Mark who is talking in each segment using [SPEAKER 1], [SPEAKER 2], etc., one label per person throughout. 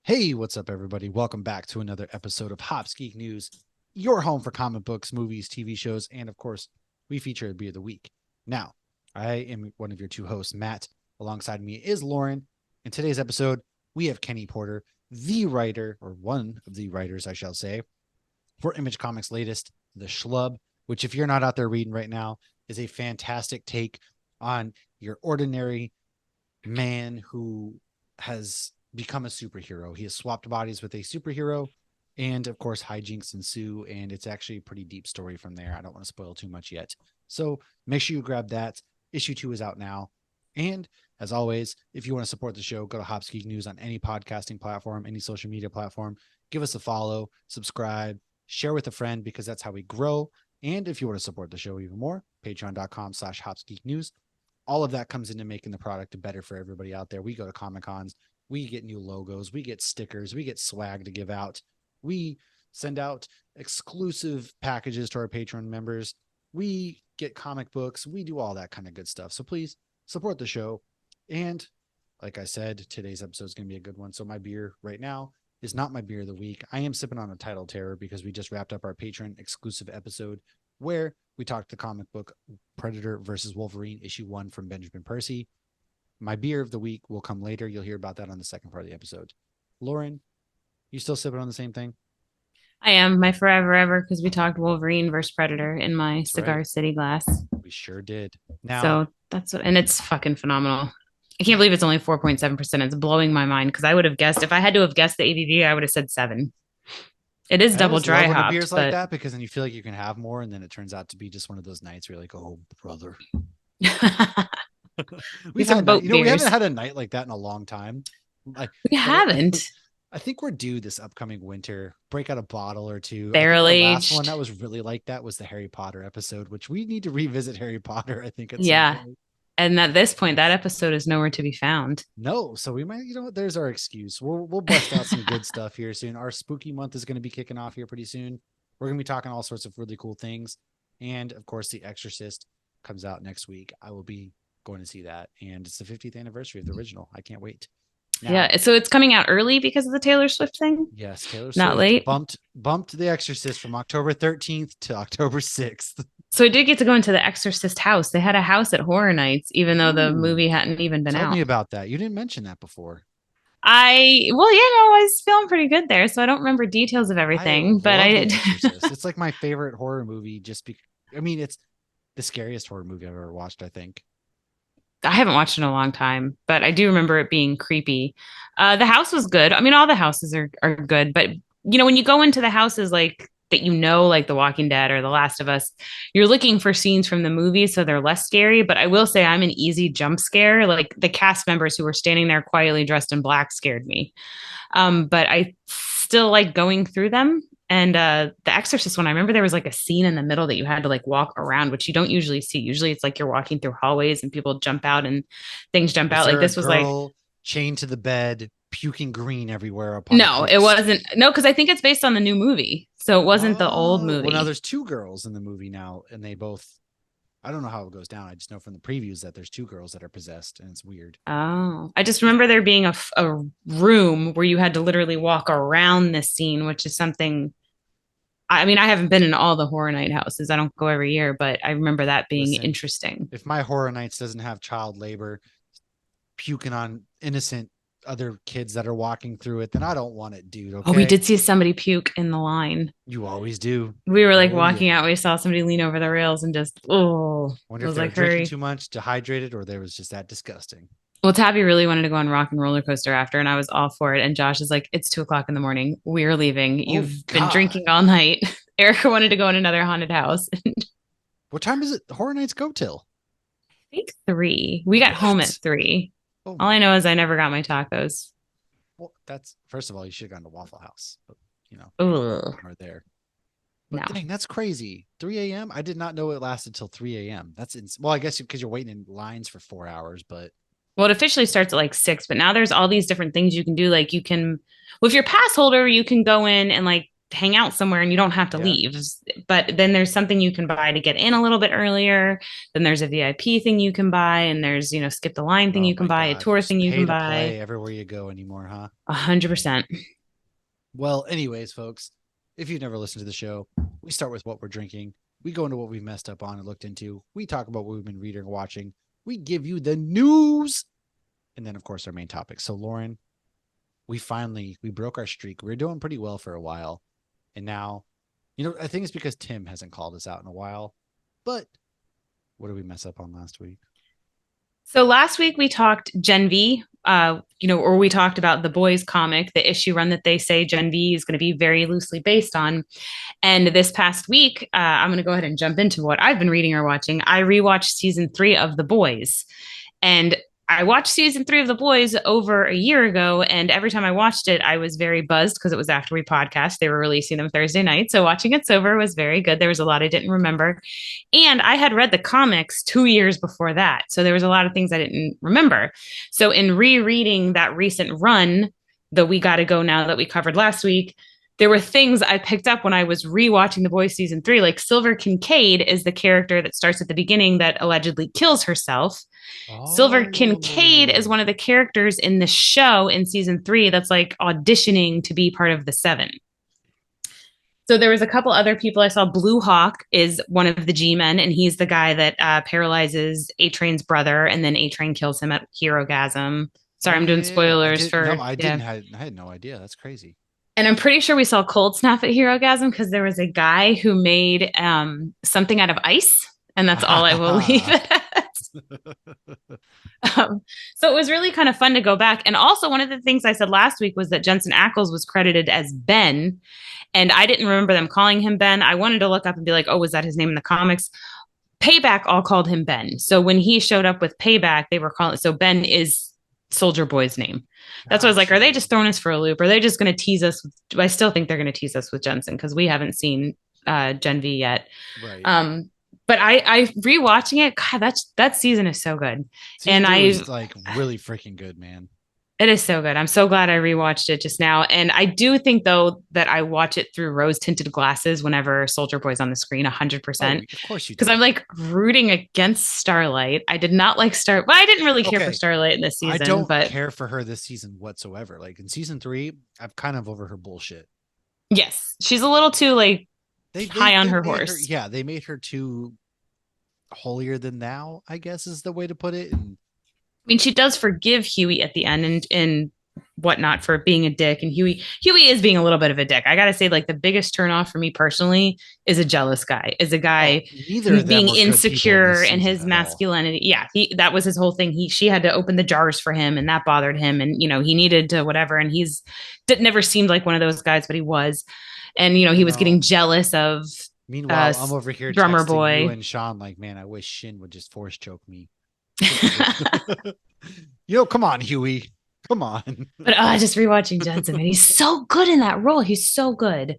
[SPEAKER 1] Hey, what's up, everybody? Welcome back to another episode of GEEK News, your home for comic books, movies, TV shows, and of course, we feature a beer of the week. Now, I am one of your two hosts, Matt. Alongside me is Lauren. In today's episode, we have Kenny Porter, the writer, or one of the writers, I shall say, for Image Comics' latest, The Schlub, which, if you're not out there reading right now, is a fantastic take on your ordinary man who has become a superhero. He has swapped bodies with a superhero, and of course, hijinks ensue. And it's actually a pretty deep story from there. I don't want to spoil too much yet. So make sure you grab that. Issue 2 is out now. And as always, if you want to support the show, go to GEEK News on any podcasting platform, any social media platform. Give us a follow, subscribe, share with a friend, because that's how we grow. And if you want to support the show even more, patreon.com/HopsGeekNews. All of that comes into making the product better for everybody out there. We go to Comic Cons, we get new logos, we get stickers, we get swag to give out. We send out exclusive packages to our Patreon members. We get comic books. We do all that kind of good stuff. So please support the show. And like I said, today's episode is going to be a good one. So my beer right now is not my beer of the week. I am sipping on a Title Terror because we just wrapped up our Patreon exclusive episode where we talked the comic book Predator versus Wolverine issue 1 from Benjamin Percy. My beer of the week will come later. You'll hear about that on the second part of the episode. Lauren, you still sipping on the same thing?
[SPEAKER 2] I am my forever ever because we talked Wolverine versus Predator in my
[SPEAKER 1] That's
[SPEAKER 2] Cigar
[SPEAKER 1] right.
[SPEAKER 2] City glass.
[SPEAKER 1] We sure did. Now,
[SPEAKER 2] So that's what, and it's fucking phenomenal. I can't believe it's only 4.7%. It's blowing my mind because I would have guessed if I had to have guessed the ABV, I would have said 7. It is
[SPEAKER 1] I
[SPEAKER 2] double
[SPEAKER 1] always love
[SPEAKER 2] dry
[SPEAKER 1] when a
[SPEAKER 2] hopped,
[SPEAKER 1] beer's like
[SPEAKER 2] but
[SPEAKER 1] that because then you feel like you can have more, and then it turns out to be just one of those nights where you're like, oh, brother. We've
[SPEAKER 2] these are
[SPEAKER 1] had
[SPEAKER 2] boat
[SPEAKER 1] we haven't
[SPEAKER 2] beers.
[SPEAKER 1] had a night like that in a long time. Like,
[SPEAKER 2] We
[SPEAKER 1] but
[SPEAKER 2] haven't.
[SPEAKER 1] I think we're due this upcoming winter. Break out a bottle or two. I think
[SPEAKER 2] Barrel
[SPEAKER 1] the last one
[SPEAKER 2] aged.
[SPEAKER 1] that was really like that was the Harry Potter episode, which we need to revisit Harry Potter, I think, at some
[SPEAKER 2] Yeah.
[SPEAKER 1] point.
[SPEAKER 2] And at this point, that episode is nowhere to be found.
[SPEAKER 1] No, so we might, there's our excuse. We'll bust out some good stuff here soon. Our spooky month is going to be kicking off here pretty soon. We're going to be talking all sorts of really cool things. And of course, The Exorcist comes out next week. I will be going to see that. And it's the 50th anniversary of the original. I can't wait. Now,
[SPEAKER 2] Yeah. So it's coming out early because of the Taylor Swift thing,
[SPEAKER 1] yes, Taylor
[SPEAKER 2] not
[SPEAKER 1] Swift
[SPEAKER 2] late.
[SPEAKER 1] bumped The Exorcist from October 13th to October 6th.
[SPEAKER 2] So I did get to go into the Exorcist house. They had a house at Horror Nights, even though the movie
[SPEAKER 1] Ooh,
[SPEAKER 2] hadn't even been
[SPEAKER 1] tell me
[SPEAKER 2] out.
[SPEAKER 1] about that. You didn't mention that before.
[SPEAKER 2] Well, I was feeling pretty good there, so I don't remember details of
[SPEAKER 1] I
[SPEAKER 2] everything, but
[SPEAKER 1] love
[SPEAKER 2] I
[SPEAKER 1] The Exorcist. It's like my favorite horror movie just because, I mean, it's the scariest horror movie I've ever watched, I think.
[SPEAKER 2] I haven't watched in a long time, but I do remember it being creepy. The house was good. I mean, all the houses are good, but when you go into the houses like that, like The Walking Dead or The Last of Us, you're looking for scenes from the movie, so they're less scary. But I will say I'm an easy jump scare. Like the cast members who were standing there quietly dressed in black scared me. But I still like going through them. And The Exorcist one, I remember there was like a scene in the middle that you had to like walk around, which you don't usually see. Usually it's like you're walking through hallways and people jump out and things jump
[SPEAKER 1] Was
[SPEAKER 2] out. Like
[SPEAKER 1] there a
[SPEAKER 2] this was like,
[SPEAKER 1] girl chained to the bed, puking green everywhere upon a
[SPEAKER 2] no, it
[SPEAKER 1] corpse?
[SPEAKER 2] wasn't. No, because I think it's based on the new movie. So it wasn't the old
[SPEAKER 1] Oh, well, now
[SPEAKER 2] movie.
[SPEAKER 1] there's two girls in the movie now, and they both, I don't know how it goes down. I just know from the previews that there's two girls that are possessed, and it's weird.
[SPEAKER 2] Oh, I just remember there being a room where you had to literally walk around this scene, which is something. I mean, I haven't been in all the Horror Night houses. I don't go every year, but I remember that being
[SPEAKER 1] Listen,
[SPEAKER 2] interesting.
[SPEAKER 1] if my Horror Nights doesn't have child labor puking on innocent other kids that are walking through it, then I don't want it, dude.
[SPEAKER 2] Oh, we
[SPEAKER 1] Okay.
[SPEAKER 2] did see somebody puke in the line.
[SPEAKER 1] You always do.
[SPEAKER 2] We were like
[SPEAKER 1] Oh,
[SPEAKER 2] walking
[SPEAKER 1] yeah.
[SPEAKER 2] out. We saw somebody lean over the rails and just, oh,
[SPEAKER 1] Wonder
[SPEAKER 2] I
[SPEAKER 1] if
[SPEAKER 2] was
[SPEAKER 1] they were
[SPEAKER 2] like,
[SPEAKER 1] drinking
[SPEAKER 2] hurry.
[SPEAKER 1] too much, dehydrated, or they was just that disgusting.
[SPEAKER 2] Well, Tabby really wanted to go on Rock and Roller Coaster after, and I was all for it. And Josh is like, it's 2 o'clock in the morning. We're leaving.
[SPEAKER 1] Oh,
[SPEAKER 2] You've been
[SPEAKER 1] God.
[SPEAKER 2] drinking all night. Erica wanted to go in another haunted house. I
[SPEAKER 1] What time does it Horror Nights go till?
[SPEAKER 2] think 3. We got home at
[SPEAKER 1] What?
[SPEAKER 2] 3.
[SPEAKER 1] Oh
[SPEAKER 2] All
[SPEAKER 1] my
[SPEAKER 2] I know is I never got my tacos.
[SPEAKER 1] Well, that's first of all, you should have gone to Waffle House, but
[SPEAKER 2] Ugh,
[SPEAKER 1] are there. But
[SPEAKER 2] no.
[SPEAKER 1] dang, that's crazy. 3 a.m. I did not know it lasted till 3 a.m. Well, I guess because you're waiting in lines for 4 hours, but
[SPEAKER 2] Well, it officially starts at like 6, but now there's all these different things you can do. Like you can, well, if you're pass holder, you can go in and like hang out somewhere and you don't have to
[SPEAKER 1] Yeah.
[SPEAKER 2] leave. But then there's something you can buy to get in a little bit earlier. Then there's a VIP thing you can buy, and there's, skip the line thing
[SPEAKER 1] Oh
[SPEAKER 2] you can
[SPEAKER 1] my
[SPEAKER 2] buy, a
[SPEAKER 1] God.
[SPEAKER 2] tour
[SPEAKER 1] Just
[SPEAKER 2] thing you
[SPEAKER 1] pay
[SPEAKER 2] can
[SPEAKER 1] to
[SPEAKER 2] buy.
[SPEAKER 1] play everywhere you go anymore, huh?
[SPEAKER 2] 100%.
[SPEAKER 1] Well, anyways, folks, if you've never listened to the show, we start with what we're drinking. We go into what we've messed up on and looked into. We talk about what we've been reading or watching. We give you the news. And then, of course, our main topic. So, Lauren, we broke our streak. We were doing pretty well for a while. And now, I think it's because Tim hasn't called us out in a while. But what did we mess up on last week?
[SPEAKER 2] So last week we talked Gen V, or we talked about the boys comic, the issue run that they say Gen V is going to be very loosely based on. And this past week, I'm going to go ahead and jump into what I've been reading or watching. I rewatched season 3 of The Boys. And I watched season 3 of The Boys over a year ago. And every time I watched it, I was very buzzed because it was after we podcast. They were releasing them Thursday night. So watching it sober was very good. There was a lot I didn't remember. And I had read the comics 2 years before that. So there was a lot of things I didn't remember. So in rereading that recent run, the We Gotta Go Now that we covered last week, there were things I picked up when I was rewatching The Boys season 3. Like Silver Kincaid is the character that starts at the beginning that allegedly kills herself. Silver Kincaid is
[SPEAKER 1] Oh,
[SPEAKER 2] one of the characters in the show in season 3 that's like auditioning to be part of the Seven. So there was a couple other people I saw. Blue Hawk is one of the G-men, and he's the guy that paralyzes A-Train's brother, and then A-Train kills him at Hero Gasm.
[SPEAKER 1] oh
[SPEAKER 2] Sorry, I'm
[SPEAKER 1] yeah,
[SPEAKER 2] doing
[SPEAKER 1] yeah, yeah. I
[SPEAKER 2] spoilers
[SPEAKER 1] didn't. No,
[SPEAKER 2] for
[SPEAKER 1] I
[SPEAKER 2] yeah.
[SPEAKER 1] didn't. I had no idea. That's crazy.
[SPEAKER 2] And I'm pretty sure we saw Cold Snap at Hero Gasm because there was a guy who made something out of ice, and that's all I will leave it at. So it was really kind of fun to go back. And also, one of the things I said last week was that Jensen Ackles was credited as Ben, and I didn't remember them calling him Ben. I wanted to look up and be like, oh, was that his name in the comics? Payback all called him Ben. So when he showed up with Payback, they were calling. So Ben is Soldier Boy's name. That's why I was like, are they just throwing us for a loop? Are they just going to tease us? I still think they're going to tease us with Jensen because we haven't seen Gen V yet.
[SPEAKER 1] Right.
[SPEAKER 2] But I rewatching it. God, that season is so good,
[SPEAKER 1] Season
[SPEAKER 2] and
[SPEAKER 1] three
[SPEAKER 2] I
[SPEAKER 1] was like really freaking good, man.
[SPEAKER 2] it is so good. I'm so glad I rewatched it just now. And I do think though that I watch it through rose tinted glasses whenever Soldier Boy's on the screen,
[SPEAKER 1] Oh,
[SPEAKER 2] 100%.
[SPEAKER 1] of course you
[SPEAKER 2] Because
[SPEAKER 1] do.
[SPEAKER 2] I'm like rooting against Starlight. I did not like Star. Well, I didn't really care for
[SPEAKER 1] Okay,
[SPEAKER 2] Starlight in this
[SPEAKER 1] I
[SPEAKER 2] season,
[SPEAKER 1] don't
[SPEAKER 2] but
[SPEAKER 1] care for her this season whatsoever. Like in season 3, I've kind of over her bullshit.
[SPEAKER 2] yes, she's a little too like high on
[SPEAKER 1] They
[SPEAKER 2] her
[SPEAKER 1] made her,
[SPEAKER 2] horse.
[SPEAKER 1] yeah, they made her too holier than thou, I guess is the way to put it. And
[SPEAKER 2] I mean, she does forgive Huey at the end and whatnot for being a dick. And Huey is being a little bit of a dick. I gotta say, like the biggest turnoff for me personally is a jealous guy, is a
[SPEAKER 1] oh,
[SPEAKER 2] guy
[SPEAKER 1] neither of them
[SPEAKER 2] being
[SPEAKER 1] were good people in
[SPEAKER 2] insecure
[SPEAKER 1] this
[SPEAKER 2] in
[SPEAKER 1] season
[SPEAKER 2] his
[SPEAKER 1] at all.
[SPEAKER 2] masculinity. Yeah, that was his whole thing. She had to open the jars for him, and that bothered him. And he needed to whatever. And he's never seemed like one of those guys, but he was. And he was getting
[SPEAKER 1] No.
[SPEAKER 2] jealous of uh
[SPEAKER 1] Meanwhile, I'm over here
[SPEAKER 2] drummer
[SPEAKER 1] texting you
[SPEAKER 2] boy.
[SPEAKER 1] and Sean like, man, I wish Shin would just force choke me.
[SPEAKER 2] But
[SPEAKER 1] Come on, Huey. Come on.
[SPEAKER 2] just rewatching Jensen, and he's so good in that role. He's so good.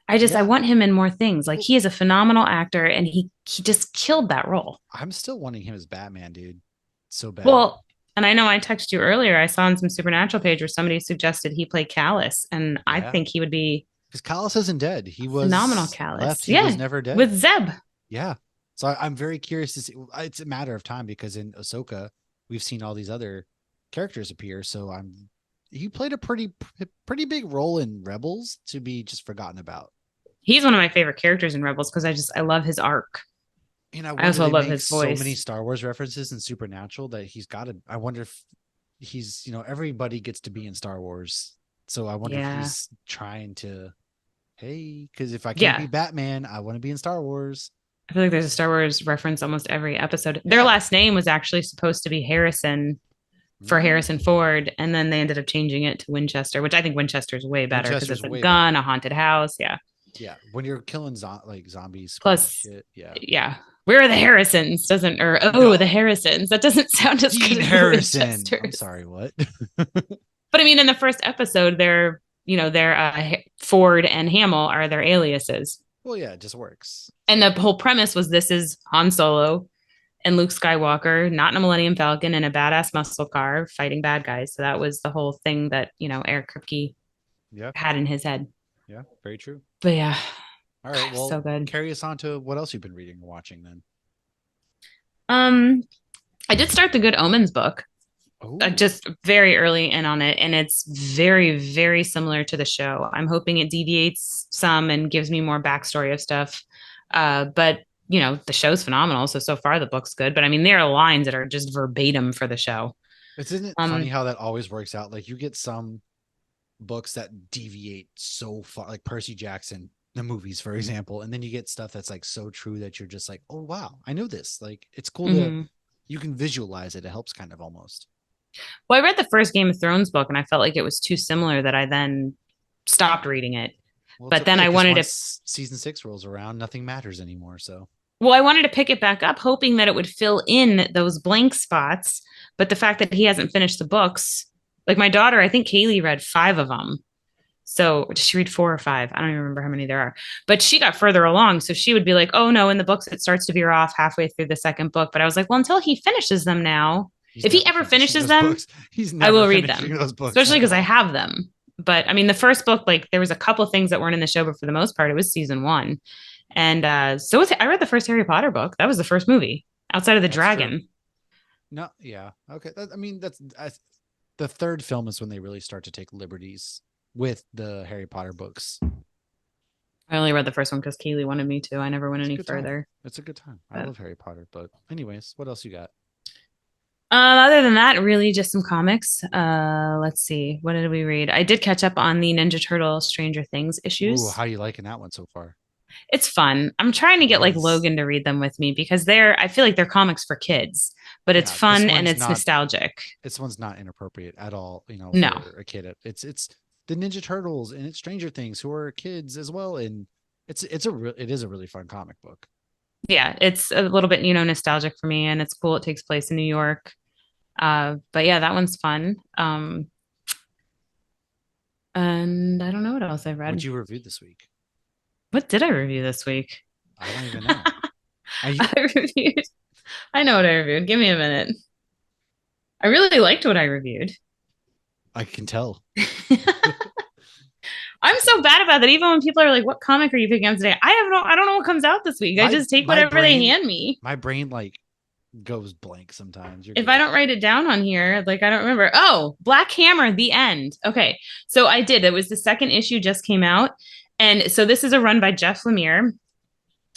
[SPEAKER 2] I
[SPEAKER 1] Yeah.
[SPEAKER 2] want him in more things. Like
[SPEAKER 1] Well,
[SPEAKER 2] he is a phenomenal actor, and he just killed that role.
[SPEAKER 1] I'm still wanting him as Batman, dude. So bad.
[SPEAKER 2] Well, and I know I texted you earlier. I saw on some Supernatural page where somebody suggested he play Callus, and I
[SPEAKER 1] Yeah.
[SPEAKER 2] think he would be
[SPEAKER 1] Because Callus isn't dead. He
[SPEAKER 2] a phenomenal
[SPEAKER 1] was
[SPEAKER 2] Callus.
[SPEAKER 1] left. He was
[SPEAKER 2] Yeah,
[SPEAKER 1] never dead.
[SPEAKER 2] with Zeb.
[SPEAKER 1] Yeah. So I'm very curious to see. It's a matter of time because in Ahsoka, we've seen all these other characters appear. So he played a pretty big role in Rebels to be just forgotten about.
[SPEAKER 2] He's one of my favorite characters in Rebels because I love his arc.
[SPEAKER 1] And I
[SPEAKER 2] I
[SPEAKER 1] wonder
[SPEAKER 2] also
[SPEAKER 1] they
[SPEAKER 2] love
[SPEAKER 1] make
[SPEAKER 2] his
[SPEAKER 1] so many
[SPEAKER 2] voice.
[SPEAKER 1] Star Wars references in Supernatural that he's got to. I wonder if he's everybody gets to be in Star Wars. So I wonder if
[SPEAKER 2] Yeah,
[SPEAKER 1] he's trying to, hey, because if I can't be
[SPEAKER 2] yeah.
[SPEAKER 1] Batman, I want to be in Star Wars.
[SPEAKER 2] I feel like there's a Star Wars reference almost every episode. Their
[SPEAKER 1] Yeah.
[SPEAKER 2] last name was actually supposed to be Harrison for
[SPEAKER 1] Mm.
[SPEAKER 2] Harrison Ford, and then they ended up changing it to Winchester, which I think Winchester is way better because
[SPEAKER 1] Winchester's
[SPEAKER 2] it's a
[SPEAKER 1] way
[SPEAKER 2] gun,
[SPEAKER 1] better.
[SPEAKER 2] a haunted house. Yeah.
[SPEAKER 1] Yeah, when you're killing like zombies, spooky
[SPEAKER 2] Plus,
[SPEAKER 1] shit. Yeah.
[SPEAKER 2] yeah. Where are the Harrisons? Doesn't or oh the
[SPEAKER 1] No,
[SPEAKER 2] Harrisons? That doesn't sound as good
[SPEAKER 1] Dean
[SPEAKER 2] as the
[SPEAKER 1] Harrison. I'm
[SPEAKER 2] Winchesters.
[SPEAKER 1] sorry, what?
[SPEAKER 2] But I mean, in the first episode, they're Ford and Hamill are their aliases,
[SPEAKER 1] Well, yeah, it just works.
[SPEAKER 2] and the whole premise was this is Han Solo and Luke Skywalker, not in a Millennium Falcon, in a badass muscle car fighting bad guys. So that was the whole thing that Eric Kripke
[SPEAKER 1] Yeah.
[SPEAKER 2] had in his head.
[SPEAKER 1] Yeah, very true.
[SPEAKER 2] But yeah,
[SPEAKER 1] All right,
[SPEAKER 2] so
[SPEAKER 1] well,
[SPEAKER 2] good.
[SPEAKER 1] carry us on to what else you've been reading or watching then.
[SPEAKER 2] Um, I did start the Good Omens book.
[SPEAKER 1] Oh,
[SPEAKER 2] Just very early in on it, and it's very, very similar to the show. I'm hoping it deviates some and gives me more backstory of stuff. But the show's phenomenal. So far the book's good. But I mean, there are lines that are just verbatim for the show.
[SPEAKER 1] isn't it funny
[SPEAKER 2] Um,
[SPEAKER 1] how that always works out? Like you get some books that deviate so far, like Percy Jackson, the movies, for example, and then you get stuff that's like so true that you're just like, oh wow, I know this. Like it's cool to
[SPEAKER 2] mhm.
[SPEAKER 1] you can visualize it. It helps kind of almost.
[SPEAKER 2] Well, I read the first Game of Thrones book, and I felt like it was too similar that I then stopped reading it.
[SPEAKER 1] Well, it's
[SPEAKER 2] But then
[SPEAKER 1] okay
[SPEAKER 2] I
[SPEAKER 1] because
[SPEAKER 2] wanted to
[SPEAKER 1] once season 6 rolls around, nothing matters anymore. So
[SPEAKER 2] Well, I wanted to pick it back up, hoping that it would fill in those blank spots. But the fact that he hasn't finished the books, like my daughter, I think Kaylee read 5 of them. So did she read 4 or 5? I don't even remember how many there are. But she got further along. So she would be like, oh no, in the books, it starts to veer off halfway through the second book. But I was like, well, until he finishes them now,
[SPEAKER 1] he's
[SPEAKER 2] if he
[SPEAKER 1] never
[SPEAKER 2] ever
[SPEAKER 1] finishing
[SPEAKER 2] finishes
[SPEAKER 1] those
[SPEAKER 2] them,
[SPEAKER 1] books. He's
[SPEAKER 2] I
[SPEAKER 1] never
[SPEAKER 2] will read
[SPEAKER 1] finishing
[SPEAKER 2] them,
[SPEAKER 1] those books
[SPEAKER 2] especially
[SPEAKER 1] at
[SPEAKER 2] because I
[SPEAKER 1] all.
[SPEAKER 2] have them. But I mean, the first book, like there was a couple things that weren't in the show, but for the most part, it was season one. And I read the first Harry Potter book. That was the first movie outside of the
[SPEAKER 1] That's true.
[SPEAKER 2] dragon.
[SPEAKER 1] No, yeah, okay. I mean, the third film is when they really start to take liberties with the Harry Potter books.
[SPEAKER 2] I only read the first one because Kaylee wanted me to. I never went
[SPEAKER 1] It's a
[SPEAKER 2] any
[SPEAKER 1] good time.
[SPEAKER 2] further.
[SPEAKER 1] It's a good time. I
[SPEAKER 2] But
[SPEAKER 1] love Harry Potter. But anyways, what else you got?
[SPEAKER 2] other than that, really just some comics. Let's see. What did we read? I did catch up on the Ninja Turtle Stranger Things
[SPEAKER 1] Ooh,
[SPEAKER 2] issues.
[SPEAKER 1] how you liking that one so far?
[SPEAKER 2] It's fun. I'm trying to
[SPEAKER 1] It
[SPEAKER 2] get like
[SPEAKER 1] is.
[SPEAKER 2] Logan to read them with me because I feel like they're comics for kids, but it's
[SPEAKER 1] Yeah, this
[SPEAKER 2] fun and
[SPEAKER 1] one's
[SPEAKER 2] it's
[SPEAKER 1] not.
[SPEAKER 2] nostalgic.
[SPEAKER 1] This one's not inappropriate at all. You know,
[SPEAKER 2] No.
[SPEAKER 1] for a kid, it's the Ninja Turtles and it's Stranger Things who are kids as well, and it is a really fun comic book.
[SPEAKER 2] Yeah, it's a little bit, nostalgic for me and it's cool. It takes place in New York. But yeah, that one's fun. And I don't know what else I've
[SPEAKER 1] Would
[SPEAKER 2] read.
[SPEAKER 1] you review this week?
[SPEAKER 2] What did I review this week?
[SPEAKER 1] I don't even know. I
[SPEAKER 2] I reviewed, I know what I reviewed. Give me a minute. I really liked what I reviewed.
[SPEAKER 1] I can tell.
[SPEAKER 2] I'm so bad about that. Even when people are like, "What comic are you picking up today?" I don't know what comes out this week. I
[SPEAKER 1] my
[SPEAKER 2] just take
[SPEAKER 1] my
[SPEAKER 2] whatever they
[SPEAKER 1] brain
[SPEAKER 2] hand me.
[SPEAKER 1] my brain like goes blank sometimes. You're
[SPEAKER 2] If I
[SPEAKER 1] good.
[SPEAKER 2] don't write it down on here, like I don't remember. Oh, Black Hammer, the end. Okay. So I did. It was the second issue just came out. And so this is a run by Jeff Lemire,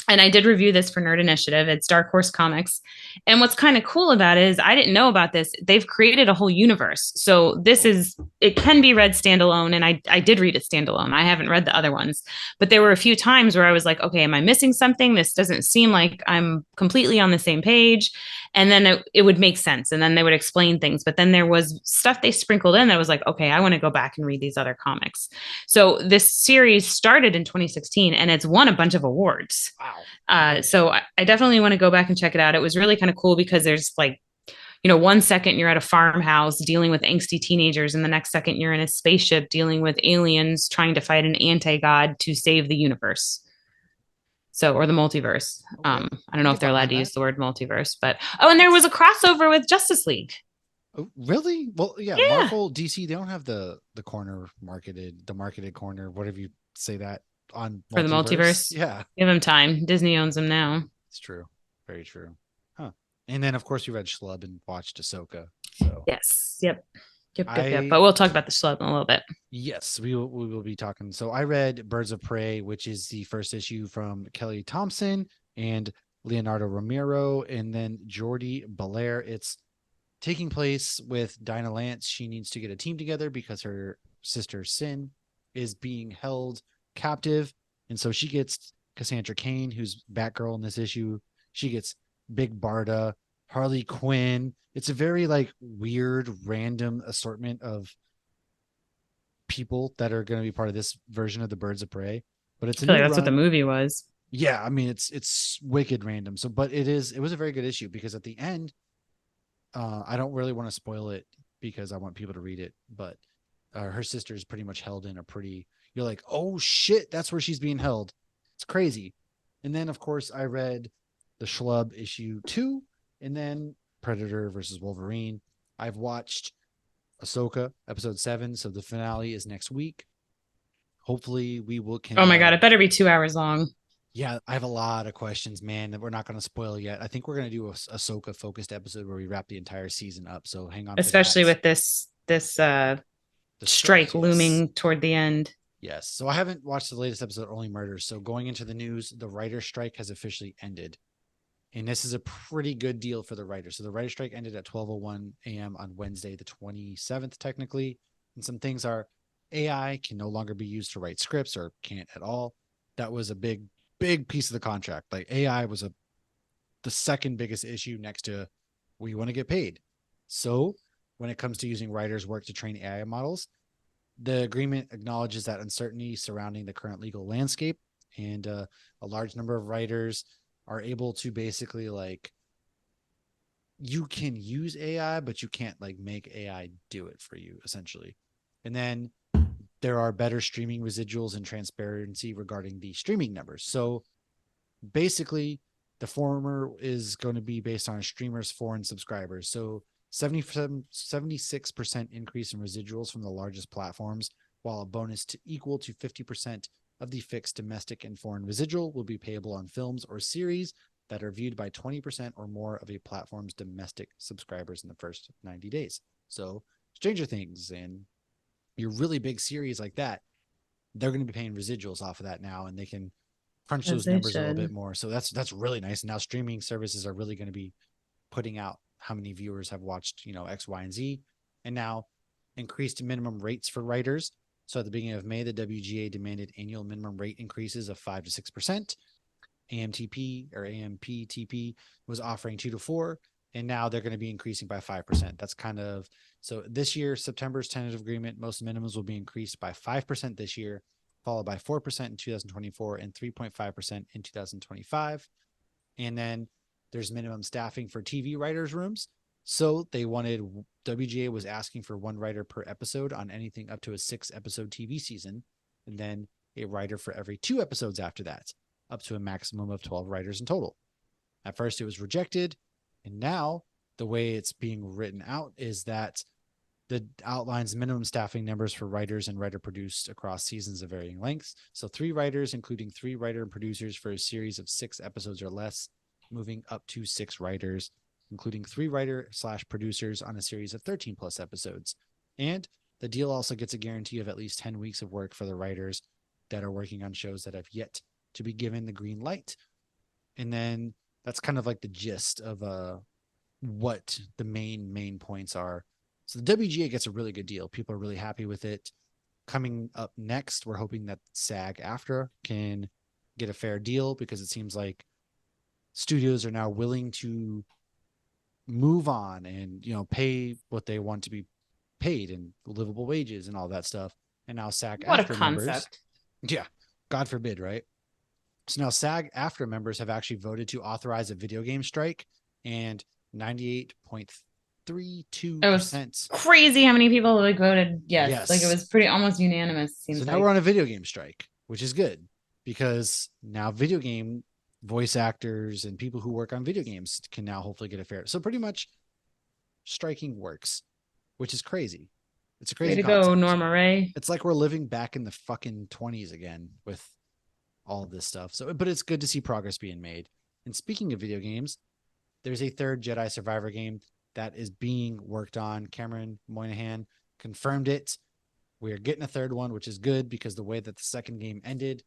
[SPEAKER 2] and I did review this for Nerd Initiative. It's Dark Horse Comics. And what's kind of cool about it is I didn't know about this. They've created a whole universe. So it can be read standalone. And I did read it standalone. I haven't read the other ones, but there were a few times where I was like, okay, am I missing something? This doesn't seem like I'm completely on the same page. And then it would make sense. And then they would explain things. But then there was stuff they sprinkled in that was like, okay, I want to go back and read these other comics. So this series started in 2016 and it's won a bunch of awards.
[SPEAKER 1] Wow.
[SPEAKER 2] So I definitely want to go back and check it out. It was really kind of cool because there's like, 1 second you're at a farmhouse dealing with angsty teenagers, and the next second you're in a spaceship dealing with aliens trying to fight an anti-god to save the universe. So, or the multiverse.
[SPEAKER 1] Okay.
[SPEAKER 2] I don't
[SPEAKER 1] I
[SPEAKER 2] know
[SPEAKER 1] can
[SPEAKER 2] if they're
[SPEAKER 1] get
[SPEAKER 2] allowed
[SPEAKER 1] behind
[SPEAKER 2] to
[SPEAKER 1] that.
[SPEAKER 2] use the word multiverse, but and there was a crossover with Justice League.
[SPEAKER 1] Oh, really? Well, yeah,
[SPEAKER 2] Yeah,
[SPEAKER 1] Marvel, DC, they don't have the corner marketed, the marketed corner, whatever you say that on
[SPEAKER 2] for the
[SPEAKER 1] multiverse.
[SPEAKER 2] multiverse.
[SPEAKER 1] Yeah,
[SPEAKER 2] Give them time. Disney owns them now.
[SPEAKER 1] it's true. Very true. Huh. And then of course you read Schlub and watched Ahsoka. So
[SPEAKER 2] Yes. Yep. Yep.
[SPEAKER 1] I
[SPEAKER 2] But we'll talk about the Schlub in a little bit.
[SPEAKER 1] yes, we will be talking. So I read Birds of Prey, which is the first issue from Kelly Thompson and Leonardo Romero, and then Jordi Belair. It's taking place with Dinah Lance. She needs to get a team together because her sister Sin is being held captive. And so she gets Cassandra Cain, who's Batgirl in this issue. She gets Big Barda, Harley Quinn. It's a very like weird, random assortment of people that are going to be part of this version of the Birds of Prey. But it's
[SPEAKER 2] I
[SPEAKER 1] a
[SPEAKER 2] feel
[SPEAKER 1] new
[SPEAKER 2] like that's what the
[SPEAKER 1] run.
[SPEAKER 2] movie was.
[SPEAKER 1] Yeah, I mean it's wicked random. So, but it was a very good issue because at the end, I don't really want to spoil it because I want people to read it, but her sister is pretty much held in a pretty. You're like, oh shit, that's where she's being held. It's crazy. And then of course I read the Schlub issue 2, and then Predator versus Wolverine. I've watched Ahsoka episode 7, so the finale is next week. hopefully we will
[SPEAKER 2] Oh
[SPEAKER 1] can
[SPEAKER 2] my God, it better be 2 hours long,
[SPEAKER 1] yeah, I have a lot of questions, man, that we're not going to spoil yet. I think we're going to do a Ahsoka focused episode where we wrap the entire season up. So hang on for
[SPEAKER 2] especially
[SPEAKER 1] that.
[SPEAKER 2] with this
[SPEAKER 1] The
[SPEAKER 2] strike
[SPEAKER 1] strikes, yes.
[SPEAKER 2] looming toward the end.
[SPEAKER 1] Yes. So I haven't watched the latest episode, Only Murders. So going into the news, the writer's strike has officially ended. And this is a pretty good deal for the writers. So the writer's strike ended at 12:01 a.m. on Wednesday, the 27th, technically. And some things are AI can no longer be used to write scripts or can't at all. That was a big piece of the contract. Like AI was the second biggest issue next to we want to get paid. So when it comes to using writers' work to train AI models, the agreement acknowledges that uncertainty surrounding the current legal landscape, and a large number of writers are able to basically like you can use AI, but you can't like make AI do it for you, essentially. And then there are better streaming residuals and transparency regarding the streaming numbers. So basically, the former is going to be based on a streamer's foreign subscribers. So 76% increase in residuals from the largest platforms, while a bonus to equal to 50% of the fixed domestic and foreign residual will be payable on films or series that are viewed by 20% or more of a platform's domestic subscribers in the first 90 days. So Stranger Things and your really big series like that, they're going to be paying residuals off of that now, and they can crunch
[SPEAKER 2] As
[SPEAKER 1] those
[SPEAKER 2] they
[SPEAKER 1] numbers a little
[SPEAKER 2] should.
[SPEAKER 1] bit more. So that's really nice. And now streaming services are really going to be putting out how many viewers have watched, X, Y, and Z. And now increased minimum rates for writers. So at the beginning of May, the WGA demanded annual minimum rate increases of 5 to 6%. AMTP or AMPTP was offering 2 to 4, and now they're going to be increasing by 5%. That's kind of so this year, September's tentative agreement, most minimums will be increased by 5% this year, followed by 4% in 2024 and 3.5% in 2025. And then there's minimum staffing for TV writers' rooms. So they wanted WGA was asking for one writer per episode on anything up to a 6-episode TV season, and then a writer for every 2 episodes after that, up to a maximum of 12 writers in total. At first, it was rejected, and now the way it's being written out is that the outlines minimum staffing numbers for writers and writer produced across seasons of varying lengths. So 3 writers, including 3 writer and producers for a series of 6 episodes or less, moving up to 6 writers, including 3 writer/producers on a series of 13 plus episodes. And the deal also gets a guarantee of at least 10 weeks of work for the writers that are working on shows that have yet to be given the green light. And then that's kind of like the gist of what the main points are. So the WGA gets a really good deal. People are really happy with it. Coming up next, we're hoping that SAG-AFTRA can get a fair deal, because it seems like studios are now willing to move on and pay what they want to be paid and livable wages and all that stuff. And now
[SPEAKER 2] What a
[SPEAKER 1] SAG-AFTRA members,
[SPEAKER 2] concept.
[SPEAKER 1] yeah, God forbid, right? So now SAG-AFTRA members have actually voted to authorize a video game strike, and 98.32%.
[SPEAKER 2] It was crazy how many people like voted yes. Like it
[SPEAKER 1] Yes.
[SPEAKER 2] was pretty almost unanimous,
[SPEAKER 1] So
[SPEAKER 2] seems
[SPEAKER 1] now we're
[SPEAKER 2] like.
[SPEAKER 1] on a video game strike, which is good, because now video game voice actors and people who work on video games can now hopefully get a fair. So pretty much striking works, which is crazy. It's a
[SPEAKER 2] Way
[SPEAKER 1] crazy
[SPEAKER 2] to go,
[SPEAKER 1] concept.
[SPEAKER 2] Norma Ray.
[SPEAKER 1] It's like we're living back in the fucking 20s again with all of this stuff. So, but it's good to see progress being made. And speaking of video games, there's a third Jedi Survivor game that is being worked on. Cameron Moynihan confirmed it. We are getting a third one, which is good, because the way that the second game ended,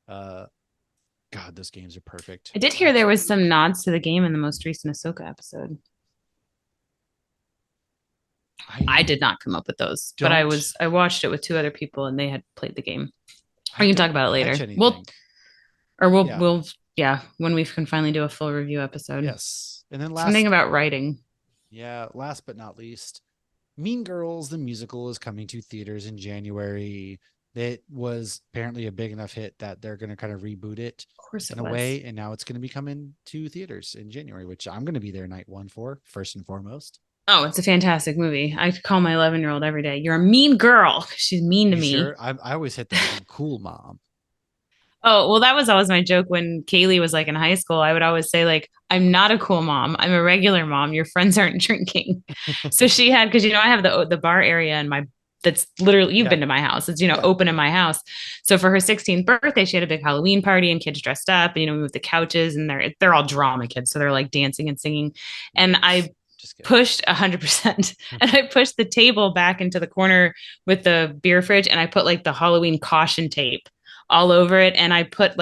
[SPEAKER 1] God, those games are perfect.
[SPEAKER 2] I did hear there was some nods to the game in the most recent Ahsoka episode. I did not come up with those, but I watched it with 2 other people and they had played the game. We can talk about it later.
[SPEAKER 1] Yeah.
[SPEAKER 2] We'll yeah, when we can finally do a full review episode.
[SPEAKER 1] Yes. And then
[SPEAKER 2] something about writing.
[SPEAKER 1] Yeah, last but not least, Mean Girls the musical is coming to theaters in January. It was apparently a big enough hit that they're going to kind of reboot it in a way, and now it's going to be coming to theaters in January, which I'm going to be there night 1 for, first and foremost.
[SPEAKER 2] Oh, it's a fantastic movie. I call my 11-year-old every day, "You're a mean girl." She's mean to me.
[SPEAKER 1] Sure? I always hit the cool mom.
[SPEAKER 2] Oh, well, that was always my joke when Kaylee was like in high school. I would always say, like, "I'm not a cool mom. I'm a regular mom. Your friends aren't drinking." So she had, because I have the bar area in my that's literally, you've
[SPEAKER 1] Yeah.
[SPEAKER 2] been to my house. It's,
[SPEAKER 1] Yeah.
[SPEAKER 2] open in my house. So for her 16th birthday, she had a big Halloween party and kids dressed up, and, we moved the couches, and they're all drama kids. So they're like dancing and singing. And I
[SPEAKER 1] Just kidding.
[SPEAKER 2] pushed 100% and I pushed the table back into the corner with the beer fridge, and I put like the Halloween caution tape all over it, and I put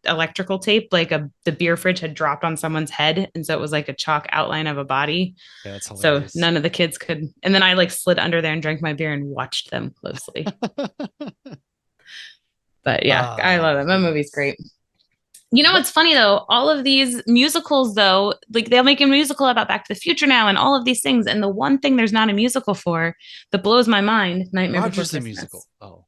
[SPEAKER 2] electrical tape, like the beer fridge had dropped on someone's head, and so it was like a chalk outline of a body.
[SPEAKER 1] Yeah, that's
[SPEAKER 2] So
[SPEAKER 1] hilarious.
[SPEAKER 2] none of the kids could. And then I like slid under there and drank my beer and watched them closely. But yeah, I love it. That movie's great. What's funny though? All of these musicals, though, like they'll make a musical about Back to the Future now and all of these things. And the one thing there's not a musical for that blows my mind, Nightmare Before
[SPEAKER 1] Roger's the
[SPEAKER 2] Christmas.
[SPEAKER 1] musical. Oh.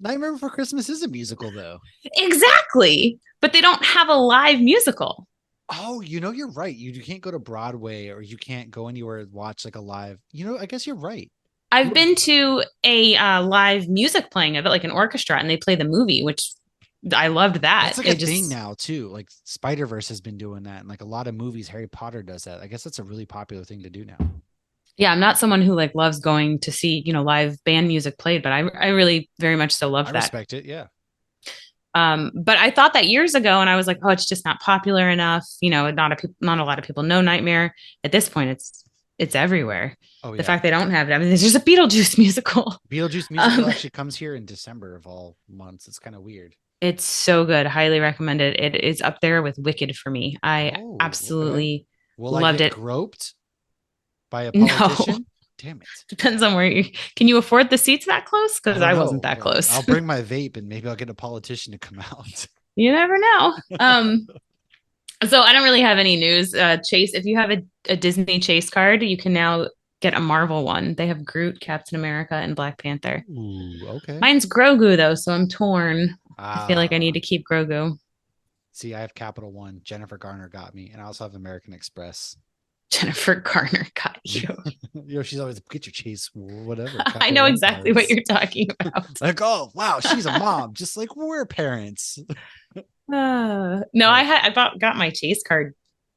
[SPEAKER 1] Nightmare Before Christmas is a musical, though.
[SPEAKER 2] Exactly. But they don't have a live musical.
[SPEAKER 1] Oh, you're right. You can't go to Broadway, or you can't go anywhere and watch like a live. I guess you're right.
[SPEAKER 2] I've been to a live music playing of it, like an orchestra, and they play the movie, which I loved that.
[SPEAKER 1] That's like a thing now too. Like Spider-Verse has been doing that, and like a lot of movies, Harry Potter does that. I guess that's a really popular thing to do now.
[SPEAKER 2] Yeah, I'm not someone who like loves going to see, live band music played, but I really very much so love that.
[SPEAKER 1] I respect it, yeah.
[SPEAKER 2] But I thought that years ago, and I was like, oh, it's just not popular enough. Not a lot of people know Nightmare. At this point, it's everywhere. Oh, yeah. The fact they don't have it. I mean, there's just a Beetlejuice musical.
[SPEAKER 1] Beetlejuice musical actually comes here in December of all months. It's kind of weird.
[SPEAKER 2] It's so good. Highly recommend it. It is up there with Wicked for me. I absolutely loved it.
[SPEAKER 1] Groped by a politician? No. Damn it.
[SPEAKER 2] Depends on where can you afford the seats that close? Because I wasn't that close.
[SPEAKER 1] I'll bring my vape and maybe I'll get a politician to come out.
[SPEAKER 2] You never know. So I don't really have any news. Chase, if you have a Disney Chase card, you can now get a Marvel one. They have Groot, Captain America, and Black Panther.
[SPEAKER 1] Ooh, okay.
[SPEAKER 2] Mine's Grogu though, so I'm torn. I feel like I need to keep Grogu.
[SPEAKER 1] See, I have Capital One. Jennifer Garner got me, and I also have American Express.
[SPEAKER 2] Jennifer Garner got you.
[SPEAKER 1] She's always get your Chase, whatever.
[SPEAKER 2] I know exactly what you're talking about.
[SPEAKER 1] Like, oh wow, she's a mom, just like we're parents.
[SPEAKER 2] No, I got my Chase card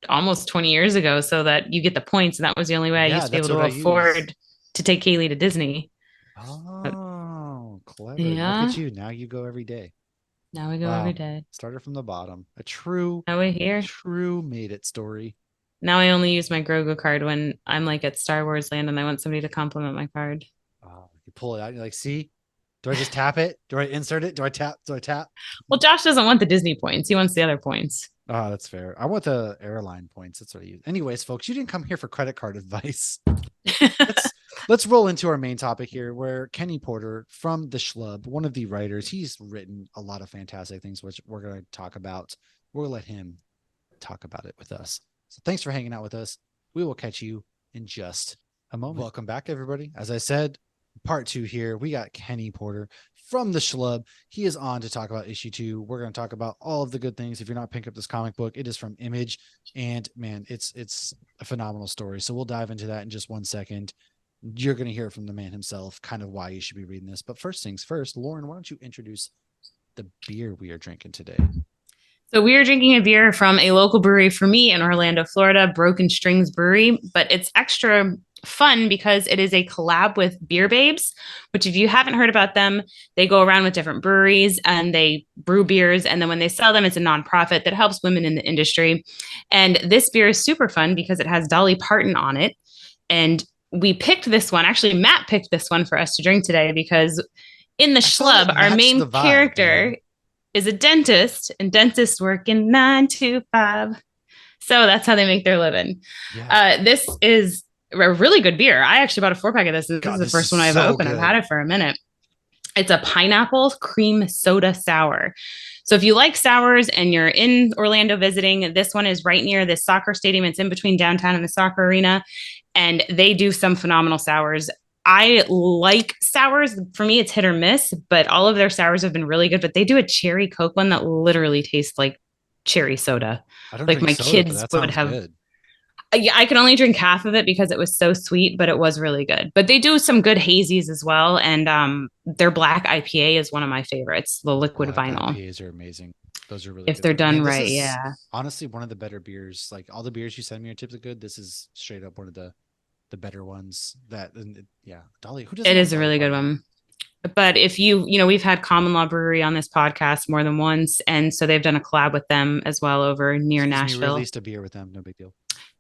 [SPEAKER 2] almost 20 years ago, so that you get the points, and that was the only way I used to be able to afford to take Kaylee to Disney.
[SPEAKER 1] Oh, clever! Yeah. Look at you. Now you go every day.
[SPEAKER 2] Now we go every day.
[SPEAKER 1] Started from the bottom. A true.
[SPEAKER 2] Now we're here.
[SPEAKER 1] True made it story.
[SPEAKER 2] Now I only use my Grogu card when I'm like at Star Wars Land and I want somebody to compliment my card.
[SPEAKER 1] Oh, you pull it out. You're like, see, do I just tap it? Do I insert it? Do I tap?
[SPEAKER 2] Well, Josh doesn't want the Disney points. He wants the other points.
[SPEAKER 1] Oh, that's fair. I want the airline points. That's what I use. Anyways, folks, you didn't come here for credit card advice. Let's roll into our main topic here, where Kenny Porter from the Schlub, one of the writers, he's written a lot of fantastic things, which we're going to talk about. We'll let him talk about it with us. So thanks for hanging out with us. We will catch you in just a moment. Welcome back, everybody. As I said, part 2 here. We got Kenny Porter from the Schlub. He is on to talk about issue 2. We're going to talk about all of the good things. If you're not picking up this comic book, it is from Image, and man, it's a phenomenal story. So we'll dive into that in just 1 second. You're going to hear from the man himself, kind of why you should be reading this. But first things first, Lauren, why don't you introduce the beer we are drinking today?
[SPEAKER 2] So we are drinking a beer from a local brewery for me in Orlando, Florida, Broken Strings Brewery, but it's extra fun because it is a collab with Beer Babes, which if you haven't heard about them, they go around with different breweries and they brew beers. And then when they sell them, it's a nonprofit that helps women in the industry. And this beer is super fun because it has Dolly Parton on it. And we picked this one. Actually, Matt picked this one for us to drink today because in the Schlub, our main character is a dentist, and dentists work in 9 to 5. So that's how they make their living. Yeah. This is a really good beer. I actually bought a 4-pack of this. This is the first one I've opened. I've had it for a minute. It's a pineapple cream soda sour. So if you like sours and you're in Orlando visiting, this one is right near the soccer stadium. It's in between downtown and the soccer arena. And they do some phenomenal sours. I like sours. For me, it's hit or miss, but all of their sours have been really good. But they do a cherry Coke one that literally tastes like cherry soda. Like my kids would have. Good. Yeah, I could only drink half of it because it was so sweet, but it was really good. But they do some good hazies as well. And their black IPA is one of my favorites, the liquid vinyl.
[SPEAKER 1] IPAs are amazing. Those are really
[SPEAKER 2] if
[SPEAKER 1] good.
[SPEAKER 2] They're done right. Yeah.
[SPEAKER 1] Honestly, one of the better beers. Like all the beers you send me are typically good. This is straight up one of the the better ones. That yeah, Dolly. Who doesn't
[SPEAKER 2] It
[SPEAKER 1] love
[SPEAKER 2] is a
[SPEAKER 1] Dolly
[SPEAKER 2] really good
[SPEAKER 1] Parton?
[SPEAKER 2] one. But if we've had Common Law Brewery on this podcast more than once. And so they've done a collab with them as well over near
[SPEAKER 1] Excuse me,
[SPEAKER 2] Nashville.
[SPEAKER 1] released a beer with them. No big deal.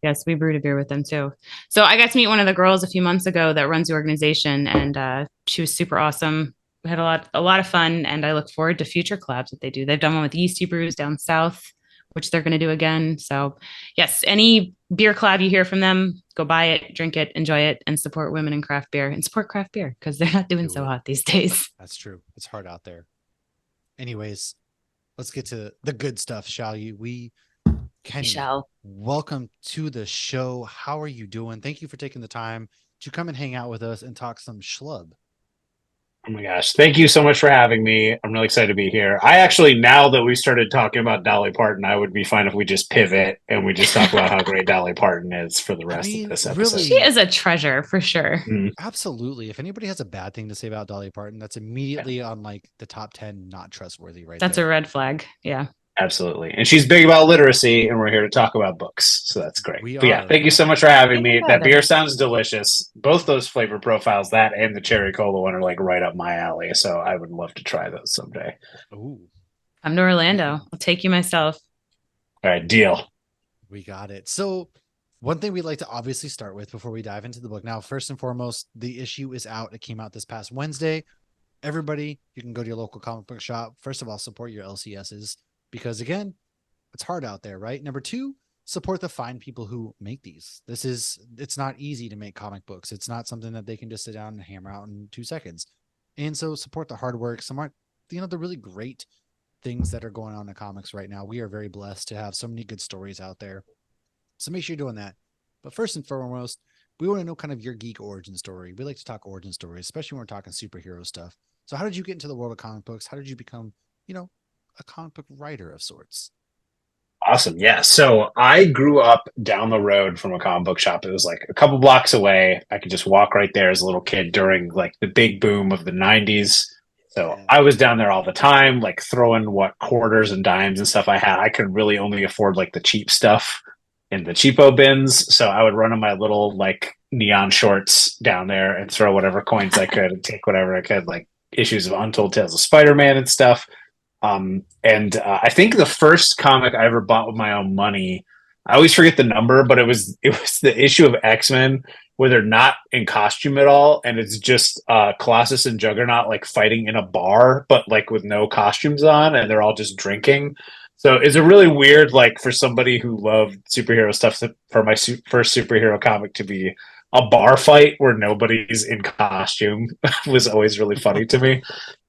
[SPEAKER 2] Yes, we brewed a beer with them too. So I got to meet one of the girls a few months ago that runs the organization, and she was super awesome. We had a lot of fun, and I look forward to future collabs that they do. They've done one with Yeasty Brews down south, which they're going to do again. So yes, any beer collab you hear from them, go buy it, drink it, enjoy it, and support women in craft beer and support craft beer because they're not doing so hot these days.
[SPEAKER 1] That's true. It's hard out there. Anyways, let's get to the good stuff, shall you? Kenny,
[SPEAKER 2] Michelle,
[SPEAKER 1] welcome to the show. How are you doing? Thank you for taking the time to come and hang out with us and talk some schlub.
[SPEAKER 3] Oh my gosh. Thank you so much for having me. I'm really excited to be here. I actually, now that we started talking about Dolly Parton, I would be fine if we just pivot and we just talk about how great Dolly Parton is for the rest of this episode.
[SPEAKER 1] Really,
[SPEAKER 2] she is a treasure for sure.
[SPEAKER 1] Absolutely. If anybody has a bad thing to say about Dolly Parton, that's immediately on like the top 10 not trustworthy right
[SPEAKER 2] That's
[SPEAKER 1] there.
[SPEAKER 2] a red flag. Yeah.
[SPEAKER 3] Absolutely. And she's big about literacy, and we're here to talk about books. So that's great. Yeah, thank you so much for having me. That beer sounds delicious. Both those flavor profiles, that and the cherry cola one, are like right up my alley. So I would love to try those someday.
[SPEAKER 1] Ooh.
[SPEAKER 2] I'm to Orlando. I'll take you myself.
[SPEAKER 3] All right, deal.
[SPEAKER 1] We got it. So one thing we'd like to obviously start with before we dive into the book. Now, first and foremost, the issue is out. It came out this past Wednesday. Everybody, you can go to your local comic book shop. First of all, support your LCSs. Because again, it's hard out there, right? Number two, support the fine people who make these. It's not easy to make comic books. It's not something that they can just sit down and hammer out in 2 seconds. And so support the hard work, the really great things that are going on in comics right now. We are very blessed to have so many good stories out there. So make sure you're doing that. But first and foremost, we want to know kind of your geek origin story. We like to talk origin stories, especially when we're talking superhero stuff. So how did you get into the world of comic books? How did you become, a comic book writer of sorts?
[SPEAKER 3] Awesome. Yeah. So I grew up down the road from a comic book shop. It was like a couple blocks away. I could just walk right there as a little kid during like the big boom of the 90s. So I was down there all the time, like throwing what quarters and dimes and stuff I had. I could really only afford like the cheap stuff in the cheapo bins. So I would run in my little like neon shorts down there and throw whatever coins I could and take whatever I could, like issues of Untold Tales of Spider-Man and stuff. I think the first comic I ever bought with my own money, I always forget the number, but it was the issue of X-Men where they're not in costume at all, and it's just Colossus and Juggernaut like fighting in a bar, but like with no costumes on, and they're all just drinking. So it's a really weird, like for somebody who loved superhero stuff, for my first superhero comic to be a bar fight where nobody's in costume was always really funny to me.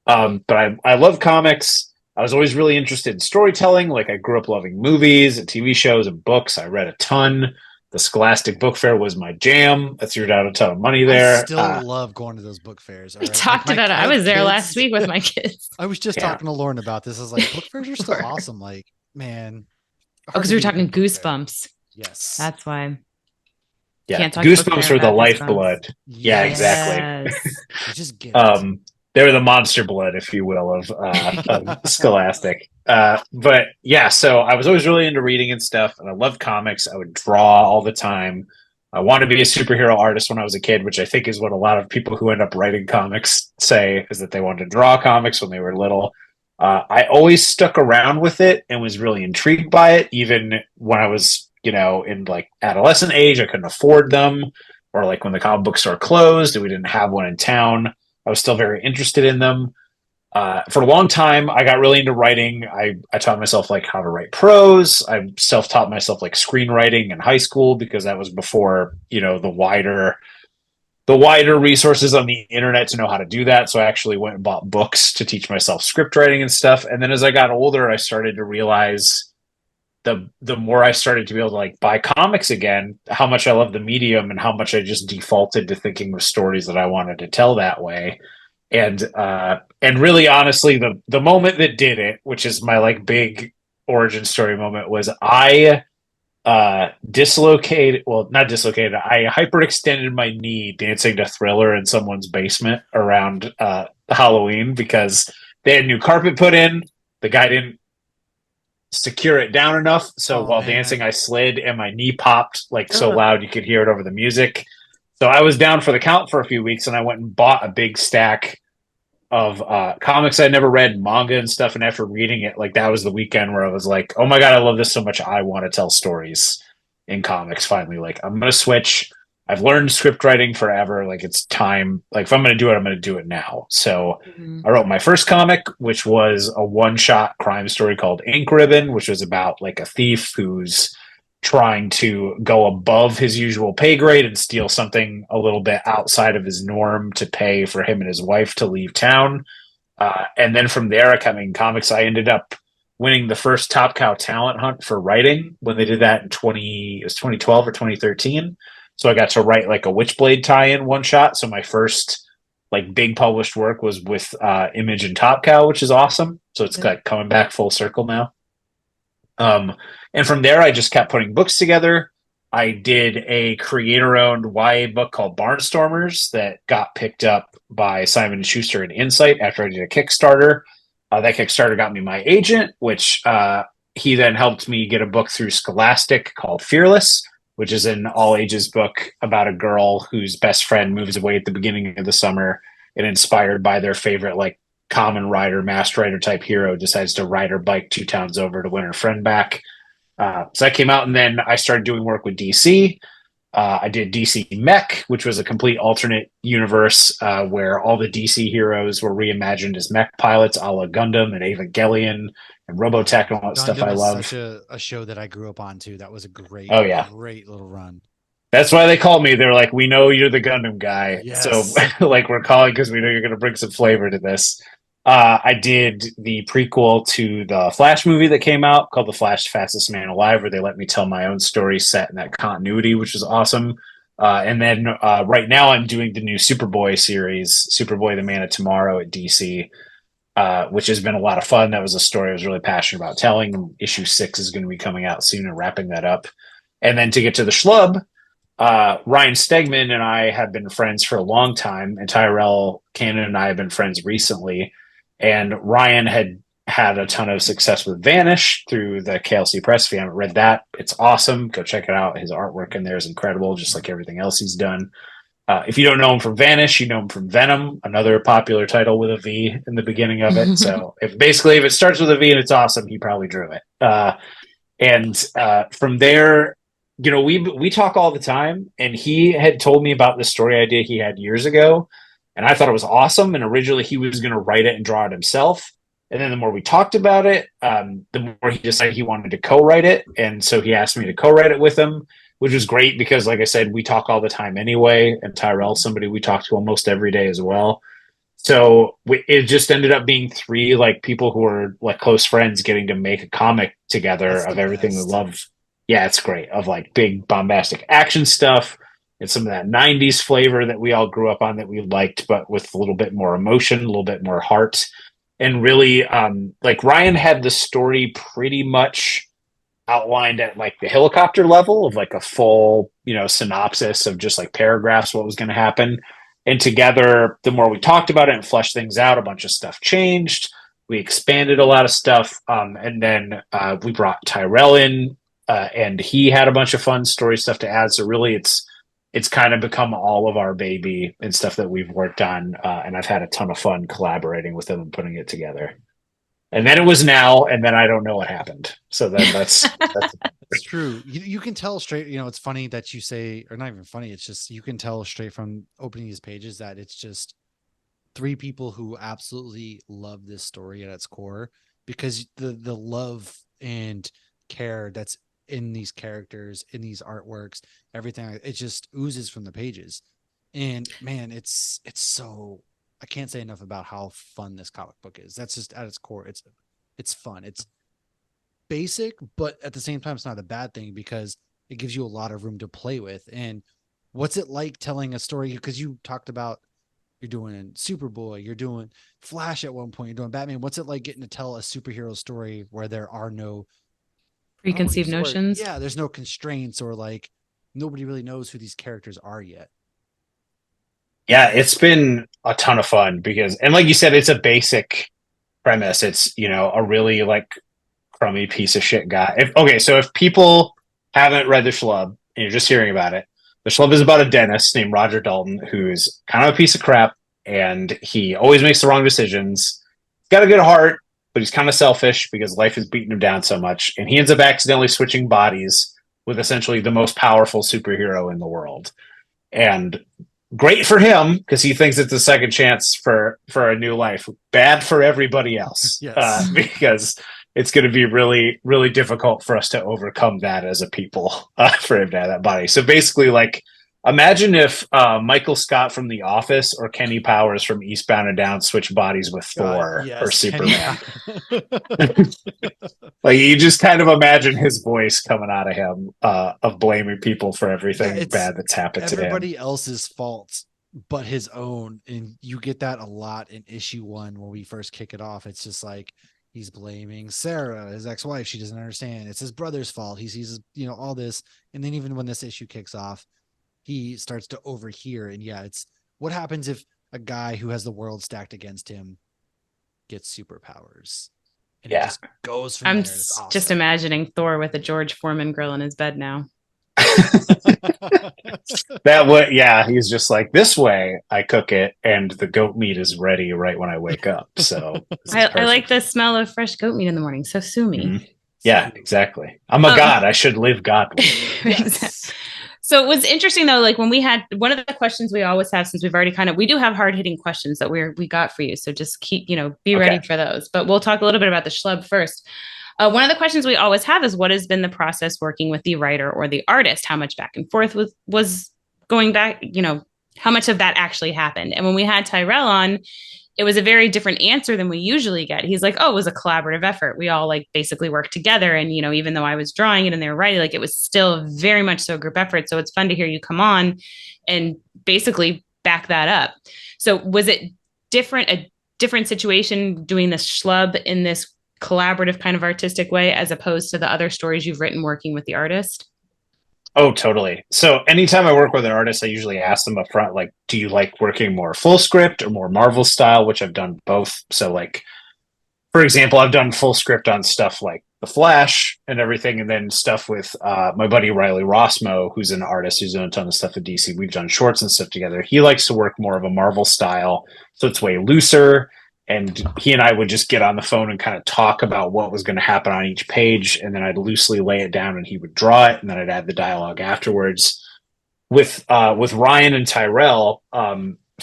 [SPEAKER 3] But I love comics. I was always really interested in storytelling. Like I grew up loving movies and TV shows and books. I read a ton. The Scholastic Book Fair was my jam. I threw down a ton of money there.
[SPEAKER 1] I still love going to those book fairs.
[SPEAKER 2] We talked about it. I was there last week with my kids.
[SPEAKER 1] I was just talking to Lauren about this. I was like, book fairs are still awesome. Like, man.
[SPEAKER 2] Because we were talking Goosebumps.
[SPEAKER 1] Yes.
[SPEAKER 2] That's why.
[SPEAKER 3] Yeah, Goosebumps were the lifeblood. Yeah, exactly.
[SPEAKER 1] Just get it.
[SPEAKER 3] They were the monster blood, if you will, of Scholastic. But yeah, so I was always really into reading and stuff, and I loved comics. I would draw all the time. I wanted to be a superhero artist when I was a kid, which I think is what a lot of people who end up writing comics say, is that they wanted to draw comics when they were little. I always stuck around with it and was really intrigued by it, even when I was, in like adolescent age. I couldn't afford them, or like when the comic book store closed and we didn't have one in town. I was still very interested in them. For a long time, I got really into writing. I taught myself like how to write prose. I self-taught myself like screenwriting in high school because that was before, the wider resources on the internet to know how to do that. So I actually went and bought books to teach myself script writing and stuff. And then as I got older, I started to realize the more I started to be able to like buy comics again, how much I love the medium and how much I just defaulted to thinking of stories that I wanted to tell that way. And really honestly, the moment that did it, which is my like big origin story moment, was I I hyperextended my knee dancing to Thriller in someone's basement around Halloween because they had new carpet put in. The guy didn't secure it down enough, so while dancing I slid and my knee popped like so loud you could hear it over the music. So I was down for the count for a few weeks, and I went and bought a big stack of comics I'd never read, manga and stuff. And after reading it, like that was the weekend where I was like, "Oh my god, I love this so much! I want to tell stories in comics." Finally, like I'm gonna switch. I've learned script writing forever. Like it's time. Like if I'm gonna do it, I'm gonna do it now. So I wrote my first comic, which was a one-shot crime story called Ink Ribbon, which was about like a thief who's trying to go above his usual pay grade and steal something a little bit outside of his norm to pay for him and his wife to leave town. And then from there, I kept making comics. I ended up winning the first Top Cow talent hunt for writing when they did that in 2012 or 2013. So I got to write like a Witchblade tie-in one shot. So my first like big published work was with Image and Top Cow, which is awesome. So it's like coming back full circle now. And from there, I just kept putting books together. I did a creator-owned YA book called Barnstormers that got picked up by Simon & Schuster and Insight after I did a Kickstarter. That Kickstarter got me my agent, which he then helped me get a book through Scholastic called Fearless, which is an all-ages book about a girl whose best friend moves away at the beginning of the summer, and inspired by their favorite like common rider, master rider type hero, decides to ride her bike 2 towns over to win her friend back. So that came out, and then I started doing work with DC. I did DC Mech, which was a complete alternate universe where all the DC heroes were reimagined as mech pilots, a la Gundam and Evangelion and Robotech and all that stuff I love.
[SPEAKER 1] Such a show that I grew up on too. That was a great, great little run.
[SPEAKER 3] That's why they called me. They're like, "We know you're the Gundam guy,
[SPEAKER 1] yes.
[SPEAKER 3] So like we're calling because we know you're going to bring some flavor to this." I did the prequel to the Flash movie that came out called The Flash Fastest Man Alive, where they let me tell my own story set in that continuity, which is awesome. And then right now I'm doing the new Superboy series, Superboy the Man of Tomorrow at DC, which has been a lot of fun. That was a story I was really passionate about telling. Issue 6 is going to be coming out soon and wrapping that up. And then to get to the Schlub, Ryan Stegman and I have been friends for a long time, and Tyrell Cannon and I have been friends recently. And Ryan had a ton of success with Vanish through the KLC Press. If you haven't read that, it's awesome. Go check it out. His artwork in there is incredible, just like everything else he's done. If you don't know him from Vanish, you know him from Venom, another popular title with a V in the beginning of it. So if it starts with a V and it's awesome, he probably drew it. And from there, you know, we talk all the time, and he had told me about this story idea he had years ago. And I thought it was awesome. And originally he was going to write it and draw it himself. And then the more we talked about it, the more he decided he wanted to co-write it. And so he asked me to co-write it with him, which was great because, like I said, we talk all the time anyway. And Tyrell's somebody we talk to almost every day as well. So it just ended up being 3 like people who are like close friends getting to make a comic together of everything we love. Yeah, it's great. Of like big bombastic action stuff. It's some of that 90s flavor that we all grew up on that we liked, but with a little bit more emotion, a little bit more heart. And really, like Ryan had the story pretty much outlined at like the helicopter level of like a full, you know, synopsis of just like paragraphs, what was going to happen. And together, the more we talked about it and fleshed things out, a bunch of stuff changed. We expanded a lot of stuff. And then we brought Tyrell in, and he had a bunch of fun story stuff to add. So really, it's kind of become all of our baby and stuff that we've worked on. And I've had a ton of fun collaborating with them and putting it together. And then it was now, and then I don't know what happened. So then that's
[SPEAKER 1] it's true. You can tell straight, you know, it's funny that you say, or not even funny. It's just, you can tell straight from opening these pages that it's just 3 people who absolutely love this story at its core, because the love and care that's in these characters, in these artworks, everything, it just oozes from the pages. And man, it's so, I can't say enough about how fun this comic book is. That's just at its core. It's fun. It's basic, but at the same time, it's not a bad thing because it gives you a lot of room to play with. And what's it like telling a story? Because you talked about you're doing Superboy, you're doing Flash at one point, you're doing Batman. What's it like getting to tell a superhero story where there are no
[SPEAKER 2] preconceived notions?
[SPEAKER 1] Yeah, there's no constraints, or like nobody really knows who these characters are yet.
[SPEAKER 3] Yeah, it's been a ton of fun because, and like you said, it's a basic premise. It's, you know, a really like crummy piece of shit guy. So if people haven't read the Schlub and you're just hearing about it, The Schlub is about a dentist named Roger Dalton who's kind of a piece of crap, and he always makes the wrong decisions. He's got a good heart, but he's kind of selfish because life has beaten him down so much, and he ends up accidentally switching bodies with essentially the most powerful superhero in the world. And great for him because he thinks it's a second chance for a new life. Bad for everybody else.
[SPEAKER 1] Yes.
[SPEAKER 3] Because it's going to be really, really difficult for us to overcome that as a people for him to have that body. So basically, like, imagine if Michael Scott from The Office or Kenny Powers from Eastbound and Down switched bodies with Thor or Superman. Like, you just kind of imagine his voice coming out of him of blaming people for everything bad that's happened to him.
[SPEAKER 1] Everybody else's fault but his own. And you get that a lot in issue 1 when we first kick it off. It's just like, he's blaming Sarah, his ex-wife. She doesn't understand. It's his brother's fault. He sees, all this. And then even when this issue kicks off, he starts to overhear. And it's what happens if a guy who has the world stacked against him gets superpowers. And it just goes from
[SPEAKER 2] I'm
[SPEAKER 1] there. Awesome.
[SPEAKER 2] just imagining Thor with a George Foreman grill in his bed now.
[SPEAKER 3] He's just like, this way I cook it and the goat meat is ready right when I wake up. So
[SPEAKER 2] I like the smell of fresh goat meat in the morning. So sue me.
[SPEAKER 3] Mm-hmm. Yeah, exactly. I'm a god. I should live godly.
[SPEAKER 2] Yes. So it was interesting though, like when we had one of the questions we always have, since we've already we do have hard hitting questions that we got for you. So just keep, be ready for those, but we'll talk a little bit about the Schlub first. One of the questions we always have is, what has been the process working with the writer or the artist? How much back and forth was going back, how much of that actually happened? And when we had Tyrell on, it was a very different answer than we usually get. He's like, oh, it was a collaborative effort. We all basically worked together. And, even though I was drawing it and they were writing, it was still very much so a group effort. So it's fun to hear you come on and basically back that up. So was it a different situation doing this Schlub in this collaborative kind of artistic way as opposed to the other stories you've written working with the artist?
[SPEAKER 3] Oh, totally. So anytime I work with an artist, I usually ask them up front, like, do you like working more full script or more Marvel style, which I've done both. So for example, I've done full script on stuff like The Flash and everything, and then stuff with my buddy Riley Rossmo, who's an artist who's done a ton of stuff at DC. We've done shorts and stuff together. He likes to work more of a Marvel style, so it's way looser. And he and I would just get on the phone and kind of talk about what was going to happen on each page. And then I'd loosely lay it down and he would draw it. And then I'd add the dialogue afterwards. With Ryan and Tyrell,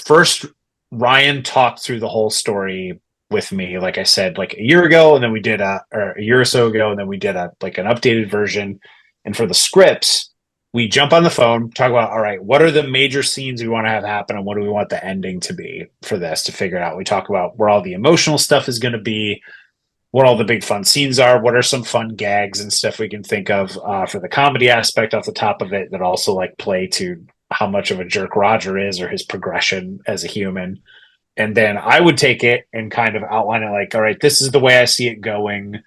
[SPEAKER 3] first Ryan talked through the whole story with me, like I said, like a year ago. And then we did a year or so ago. And then we did an updated version. And for the scripts, we jump on the phone, talk about, all right, what are the major scenes we want to have happen and what do we want the ending to be for this to figure it out. We talk about where all the emotional stuff is going to be, what all the big fun scenes are, what are some fun gags and stuff we can think of for the comedy aspect off the top of it that also play to how much of a jerk Roger is or his progression as a human. And then I would take it and kind of outline it all right, this is the way I see it going.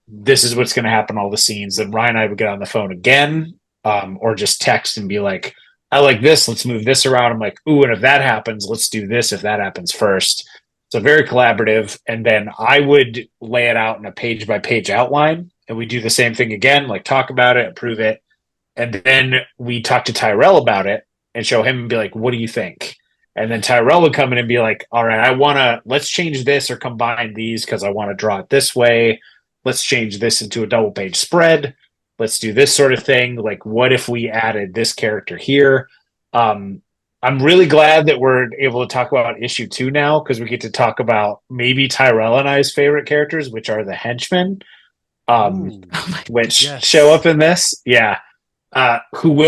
[SPEAKER 3] This is what's going to happen, all the scenes. Then Ryan and I would get on the phone again, or just text and be like, I like this, let's move this around. I'm like, ooh, and if that happens, let's do this if that happens first. So very collaborative. And then I would lay it out in a page by page outline, and we do the same thing again, talk about it, approve it. And then we talk to Tyrell about it and show him and be like, what do you think? And then Tyrell would come in and be like, all right, let's change this or combine these because I want to draw it this way. Let's change this into a double page spread. Let's do this sort of thing. What if we added this character here? I'm really glad that we're able to talk about issue 2 now because we get to talk about maybe Tyrell and I's favorite characters, which are the henchmen, which show up in this. Yeah. Who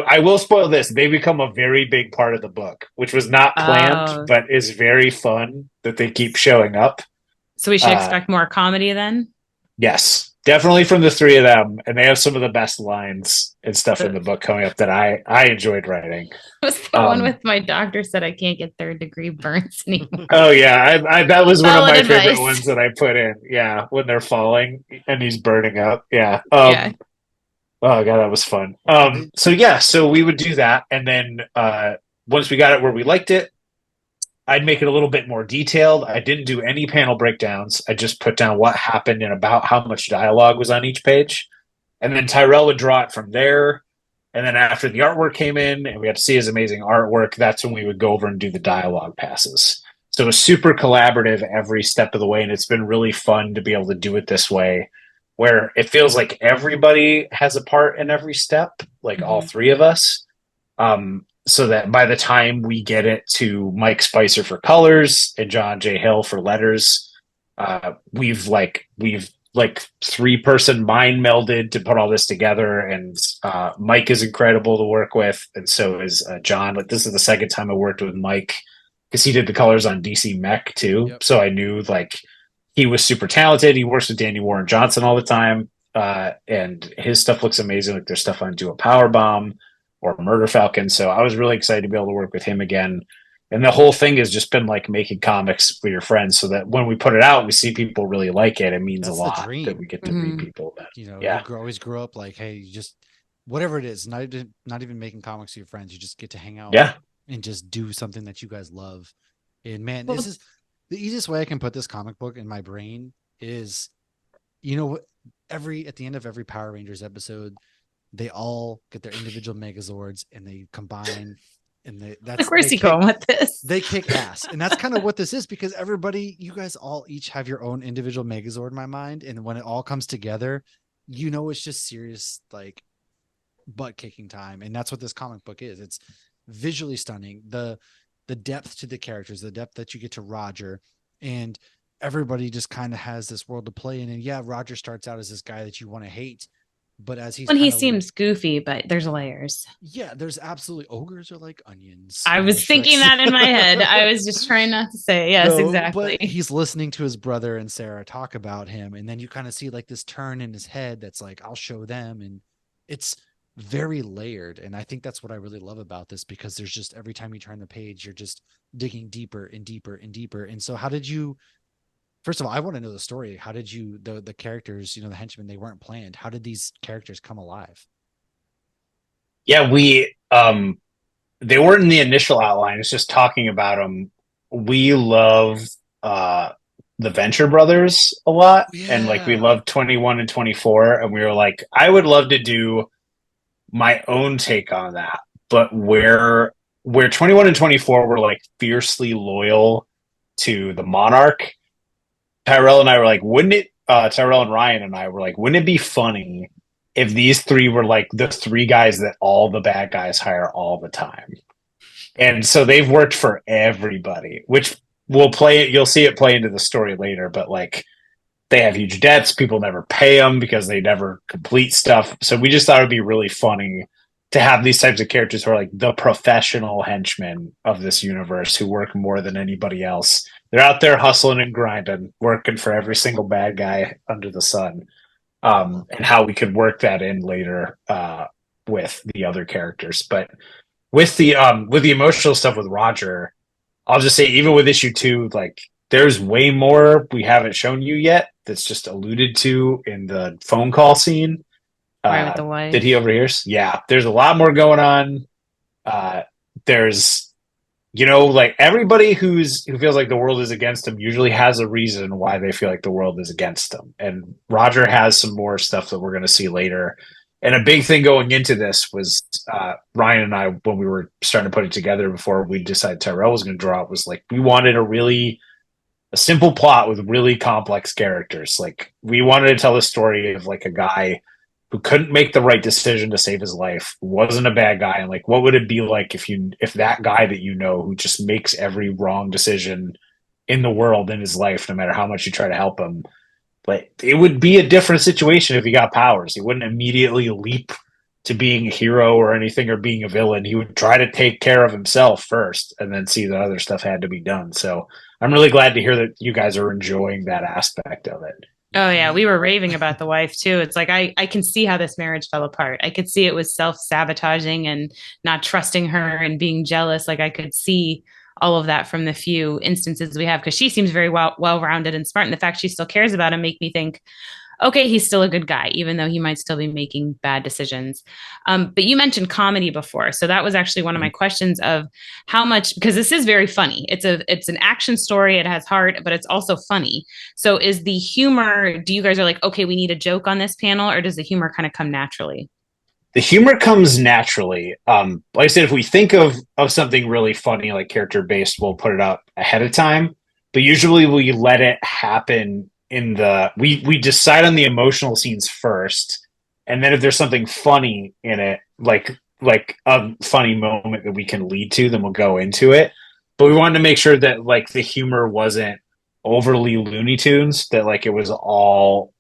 [SPEAKER 3] I will spoil this. They become a very big part of the book, which was not planned, but is very fun that they keep showing up.
[SPEAKER 2] So we should expect more comedy then?
[SPEAKER 3] Yes. Definitely from the 3 of them, and they have some of the best lines and stuff in the book coming up that I enjoyed writing.
[SPEAKER 2] It was the one with my doctor said I can't get 3rd degree burns anymore.
[SPEAKER 3] Oh yeah, I that was one of my favorite ones that I put in. Yeah, when they're falling and he's burning up. Yeah. Yeah. Oh god, that was fun. So we would do that, and then once we got it where we liked it, I'd make it a little bit more detailed. I didn't do any panel breakdowns. I just put down what happened and about how much dialogue was on each page. And then Tyrell would draw it from there. And then after the artwork came in and we got to see his amazing artwork, that's when we would go over and do the dialogue passes. So it was super collaborative every step of the way. And it's been really fun to be able to do it this way, where it feels like everybody has a part in every step, like all three of us. So that by the time we get it to Mike Spicer for colors and John J. Hill for letters, we've like 3-person mind melded to put all this together. And Mike is incredible to work with, and so is John. Like, this is the second time I worked with Mike because he did the colors on DC Mech too. Yep. So I knew like he was super talented. He works with Danny Warren Johnson all the time, and his stuff looks amazing. Like there's stuff on Do a Power Bomb or Murder Falcon. So I was really excited to be able to work with him again. And the whole thing has just been like making comics for your friends, so that when we put it out, we see people really like it. It means a lot that we get to read people. That,
[SPEAKER 1] you always grow up like, hey, you just whatever it is, not even making comics for your friends, you just get to hang out, and just do something that you guys love. And man, this is the easiest way I can put this comic book in my brain is, at the end of every Power Rangers episode, they all get their individual Megazords and they combine. And that's
[SPEAKER 2] where's he going with this?
[SPEAKER 1] They kick ass, and that's kind of what this is, because you guys all each have your own individual Megazord in my mind, and when it all comes together, it's just serious like butt kicking time, and that's what this comic book is. It's visually stunning, the depth to the characters, the depth that you get to Roger, and everybody just kind of has this world to play in. And yeah, Roger starts out as this guy that you want to hate. But as he
[SPEAKER 2] seems goofy, but there's layers.
[SPEAKER 1] Yeah, there's absolutely ogres are like onions.
[SPEAKER 2] I was thinking that in my head. I was just trying not to say yes, exactly.
[SPEAKER 1] But he's listening to his brother and Sarah talk about him, and then you kind of see like this turn in his head that's like, I'll show them, and it's very layered. And I think that's what I really love about this, because there's just every time you turn the page, you're just digging deeper and deeper and deeper. And so, how did you? First of all, I want to know the story. How did you, the characters, the henchmen, they weren't planned. How did these characters come alive?
[SPEAKER 3] Yeah, they weren't in the initial outline. It's just talking about them. We love the Venture Brothers a lot. Yeah. And like we love 21 and 24. And we were like, I would love to do my own take on that. But where 21 and 24 were like fiercely loyal to the Monarch, Tyrell and I were like, Tyrell and Ryan and I were like, wouldn't it be funny if these three were like the three guys that all the bad guys hire all the time? And so they've worked for everybody, which you'll see it play into the story later, but like they have huge debts. People never pay them because they never complete stuff. So we just thought it'd be really funny to have these types of characters who are like the professional henchmen of this universe who work more than anybody else. They're out there hustling and grinding, working for every single bad guy under the sun. And how we could work that in later with the other characters. But with the emotional stuff with Roger, I'll just say, even with issue 2, like there's way more we haven't shown you yet that's just alluded to in the phone call scene.
[SPEAKER 2] With the wife.
[SPEAKER 3] That he overhears. Yeah, there's a lot more going on. There's like everybody who feels like the world is against him usually has a reason why they feel like the world is against them. And Roger has some more stuff that we're going to see later. And a big thing going into this was Ryan and I, when we were starting to put it together before we decided Tyrell was going to draw it, was like we wanted a simple plot with really complex characters. Like we wanted to tell the story of like a guy who couldn't make the right decision to save his life, wasn't a bad guy, and like what would it be like if that guy that who just makes every wrong decision in the world in his life, no matter how much you try to help him, but it would be a different situation if he got powers. He wouldn't immediately leap to being a hero or anything, or being a villain. He would try to take care of himself first and then see that other stuff had to be done. So I'm really glad to hear that you guys are enjoying that aspect of it.
[SPEAKER 2] Oh yeah, we were raving about the wife too. It's like I can see how this marriage fell apart. I could see it was self-sabotaging and not trusting her and being jealous. Like I could see all of that from the few instances we have, because she seems very well-rounded and smart. And the fact she still cares about him make me think, okay, he's still a good guy, even though he might still be making bad decisions. But you mentioned comedy before. So that was actually one of my questions of how much, because this is very funny. It's an action story. It has heart, but it's also funny. So is the humor, do you guys are like, okay, we need a joke on this panel, or does the humor kind of come naturally?
[SPEAKER 3] The humor comes naturally. Like I said, if we think of something really funny, like character based, we'll put it up ahead of time. But usually we let it happen in the we decide on the emotional scenes first, and then if there's something funny in it, like a funny moment that we can lead to, then we'll go into it. But we wanted to make sure that like the humor wasn't overly Looney Tunes, that like it was all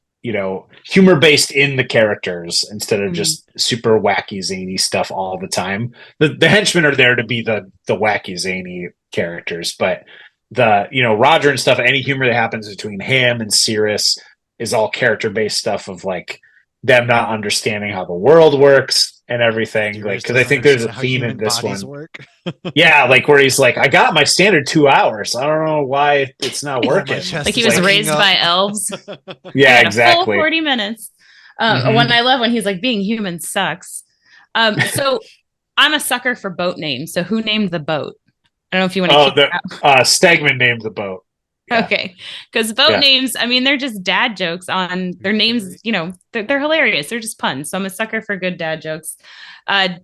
[SPEAKER 3] humor based in the characters instead of just super wacky zany stuff all the time. The henchmen are there to be the wacky zany characters, but the Roger and stuff, any humor that happens between him and Cirrus is all character based stuff of like them not understanding how the world works and everything. Like, because I think there's a theme in this one.
[SPEAKER 1] Work.
[SPEAKER 3] Yeah, like where he's like, I got my standard 2 hours. I don't know why it's not working.
[SPEAKER 2] Like he was raised by elves.
[SPEAKER 3] Yeah, exactly.
[SPEAKER 2] Full 40 minutes. When I love when he's like, being human sucks. So I'm a sucker for boat names. So who named the boat? I don't know if you want to.
[SPEAKER 3] Stegman named the boat.
[SPEAKER 2] Yeah. Okay, because boat names, I mean, they're just dad jokes on their names. They're hilarious. They're just puns. So I'm a sucker for good dad jokes.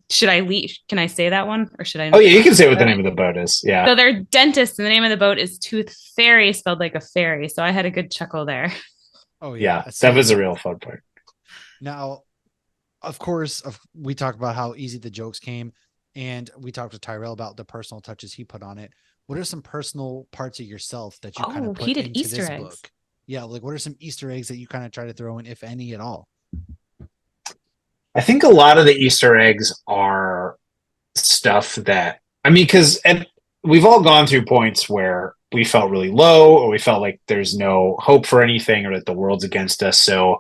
[SPEAKER 2] Should I leave? Can I say that one, or should I?
[SPEAKER 3] Oh yeah, you can say what the name of the boat is. Yeah.
[SPEAKER 2] So they're dentists, and the name of the boat is Tooth Fairy, spelled like a fairy. So I had a good chuckle there.
[SPEAKER 1] Oh yeah,
[SPEAKER 3] that was a real fun part.
[SPEAKER 1] Now, of course, we talked about how easy the jokes came, and we talked to Tyrell about the personal touches he put on it. What are some personal parts of yourself that you kind of put into Easter this eggs. Book? Yeah, like what are some Easter eggs that you kind of try to throw in, if any at all?
[SPEAKER 3] I think a lot of the Easter eggs are stuff that, I mean, because we've all gone through points where we felt really low, or we felt like there's no hope for anything, or that the world's against us. So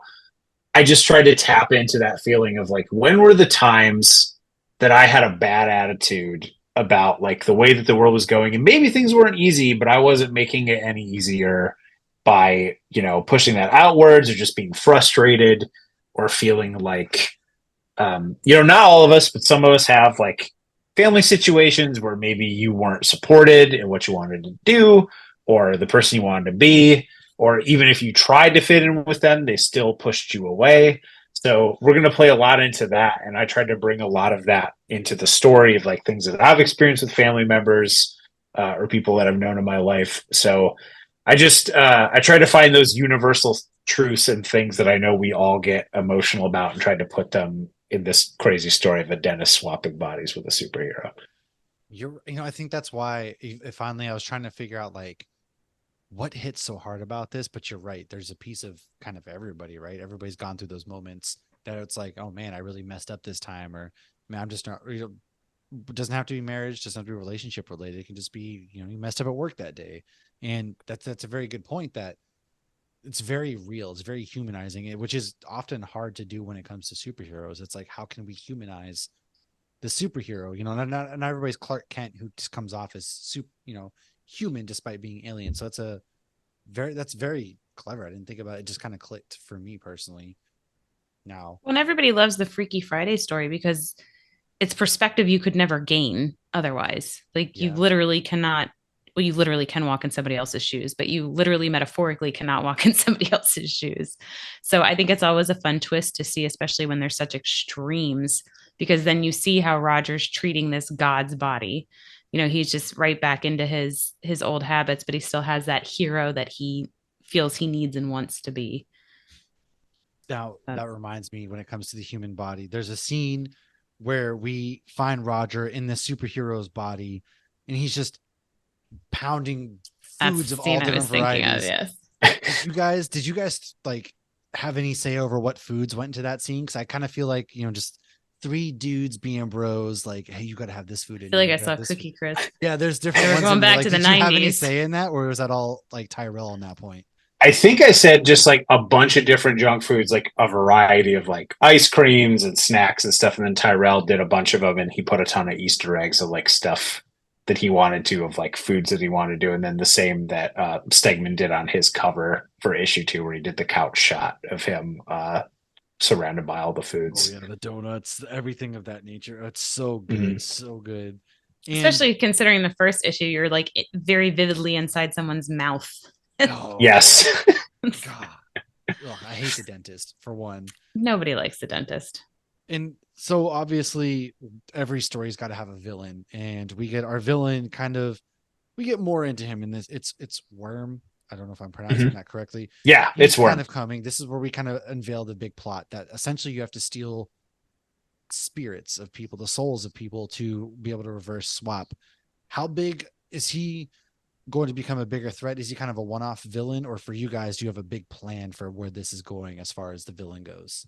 [SPEAKER 3] I just tried to tap into that feeling of like, when were the times that I had a bad attitude about like the way that the world was going, and maybe things weren't easy, but I wasn't making it any easier by pushing that outwards, or just being frustrated, or feeling like not all of us, but some of us have like family situations where maybe you weren't supported in what you wanted to do, or the person you wanted to be, or even if you tried to fit in with them, they still pushed you away. So we're going to play a lot into that. And I tried to bring a lot of that into the story of like things that I've experienced with family members or people that I've known in my life. So I try to find those universal truths and things that I know we all get emotional about, and tried to put them in this crazy story of a dentist swapping bodies with a superhero.
[SPEAKER 1] I think that's why finally I was trying to figure out like what hits so hard about this, but you're right. There's a piece of kind of everybody, right? Everybody's gone through those moments that it's like, oh man, I really messed up this time, or man, I'm just not, it doesn't have to be marriage, doesn't have to be relationship related. It can just be, you messed up at work that day. And that's a very good point, that it's very real. It's very humanizing, which is often hard to do when it comes to superheroes. It's like, how can we humanize the superhero? Not everybody's Clark Kent, who just comes off as human despite being alien. So that's very clever. I didn't think about it. It just kind of clicked for me personally. Now,
[SPEAKER 2] when everybody loves the Freaky Friday story because it's perspective you could never gain otherwise. Like you literally cannot. Well, you literally can walk in somebody else's shoes, but you literally metaphorically cannot walk in somebody else's shoes. So I think it's always a fun twist to see, especially when there's such extremes, because then you see how Roger's treating this God's body. He's just right back into his old habits, but he still has that hero that he feels he needs and wants to be.
[SPEAKER 1] Now, that reminds me, when it comes to the human body, there's a scene where we find Roger in the superhero's body, and he's just pounding foods of all different varieties.
[SPEAKER 2] Yes.
[SPEAKER 1] Did you guys like have any say over what foods went into that scene? Because I kind of feel like, just three dudes being bros, like, hey, you got to have this food.
[SPEAKER 2] I feel like I saw Cookie Crisp.
[SPEAKER 1] Yeah, there's different
[SPEAKER 2] ones. Going back to the 90s. Did you have any
[SPEAKER 1] say in that, or was that all like Tyrell on that point?
[SPEAKER 3] I think I said just like a bunch of different junk foods, like a variety of like ice creams and snacks and stuff. And then Tyrell did a bunch of them, and he put a ton of Easter eggs of like stuff that he wanted to, of like foods that he wanted to do. And then the same that Stegman did on his cover for issue 2, where he did the couch shot of him surrounded by all the foods.
[SPEAKER 1] Oh yeah, the donuts, everything of that nature. It's so good. So good.
[SPEAKER 2] And especially considering the first issue, you're like very vividly inside someone's mouth.
[SPEAKER 3] Yes.
[SPEAKER 1] God. I hate the dentist, for one.
[SPEAKER 2] Nobody likes the dentist.
[SPEAKER 1] And So obviously every story's got to have a villain, and we get our villain we get more into him in this. It's Worm. I don't know if I'm pronouncing that correctly.
[SPEAKER 3] Yeah,
[SPEAKER 1] He's
[SPEAKER 3] it's Worm.
[SPEAKER 1] kind of coming. This is where we kind of unveil the big plot that essentially you have to steal spirits of people, the souls of people, to be able to reverse swap. How big is he going to become a bigger threat? Is he kind of a one-off villain, or for you guys, do you have a big plan for where this is going as far as the villain goes?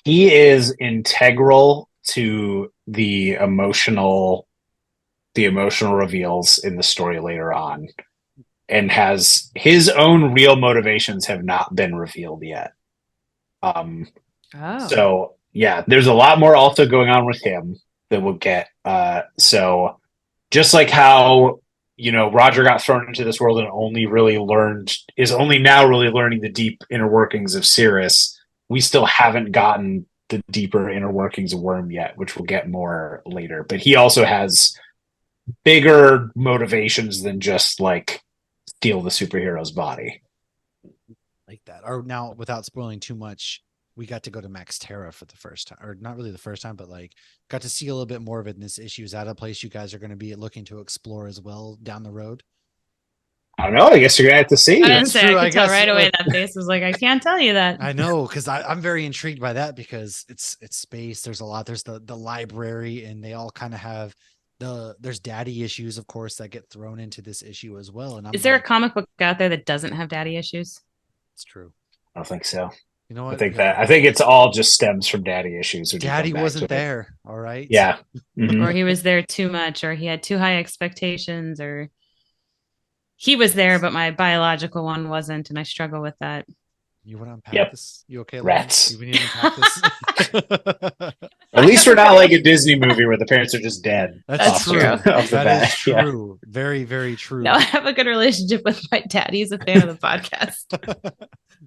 [SPEAKER 3] He is integral to the emotional reveals in the story later on, and has his own real motivations have not been revealed yet. So yeah, there's a lot more also going on with him that we'll get. So just like how, Roger got thrown into this world and is only now really learning the deep inner workings of Cirrus, we still haven't gotten the deeper inner workings of Worm yet, which we'll get more later. But he also has bigger motivations than just like steal the superhero's body.
[SPEAKER 1] Like that. Or now, without spoiling too much, we got to go to Max Terra for the first time, or not really the first time, but like got to see a little bit more of it in this issue. Is that a place you guys are going to be looking to explore as well down the road?
[SPEAKER 3] I don't know. I guess you're gonna have to see.
[SPEAKER 2] I didn't say. I could tell right away that face was like, I can't tell you that.
[SPEAKER 1] I know, because I'm very intrigued by that, because it's space. There's a lot. There's the library, and they all kind of have there's daddy issues, of course, that get thrown into this issue as well. And
[SPEAKER 2] is there a comic book out there that doesn't have daddy issues?
[SPEAKER 1] It's true.
[SPEAKER 3] I don't think so.
[SPEAKER 1] You know what?
[SPEAKER 3] I think it's all just stems from daddy issues.
[SPEAKER 1] Daddy wasn't there. All right.
[SPEAKER 3] Yeah.
[SPEAKER 2] Mm-hmm. Or he was there too much, or he had too high expectations, or he was there, but my biological one wasn't, and I struggle with that.
[SPEAKER 1] You want to unpack this? You okay?
[SPEAKER 3] Rats.
[SPEAKER 1] You need to unpack this?
[SPEAKER 3] At least we're not like a Disney movie where the parents are just dead.
[SPEAKER 1] That's true. That is true.
[SPEAKER 3] Yeah.
[SPEAKER 1] Very, very true.
[SPEAKER 2] No, I have a good relationship with my dad. He's a fan of the podcast.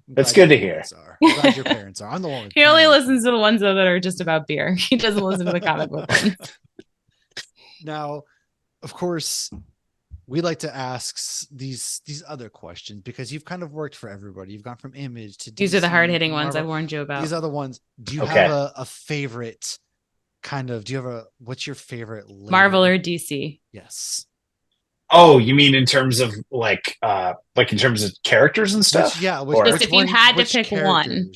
[SPEAKER 3] That's good to hear.
[SPEAKER 1] I'm glad your parents are. I'm the one.
[SPEAKER 2] He only listens to the ones that are just about beer. He doesn't listen to the comic book ones.
[SPEAKER 1] Now, of course, we like to ask these other questions because you've kind of worked for everybody. You've gone from Image to DC.
[SPEAKER 2] These are the hard-hitting ones I warned you about.
[SPEAKER 1] These other ones. Do you have a favorite kind of, what's your favorite label?
[SPEAKER 2] Marvel or DC?
[SPEAKER 1] Yes.
[SPEAKER 3] Oh, you mean in terms of like in terms of characters and stuff?
[SPEAKER 2] Just if you had to pick one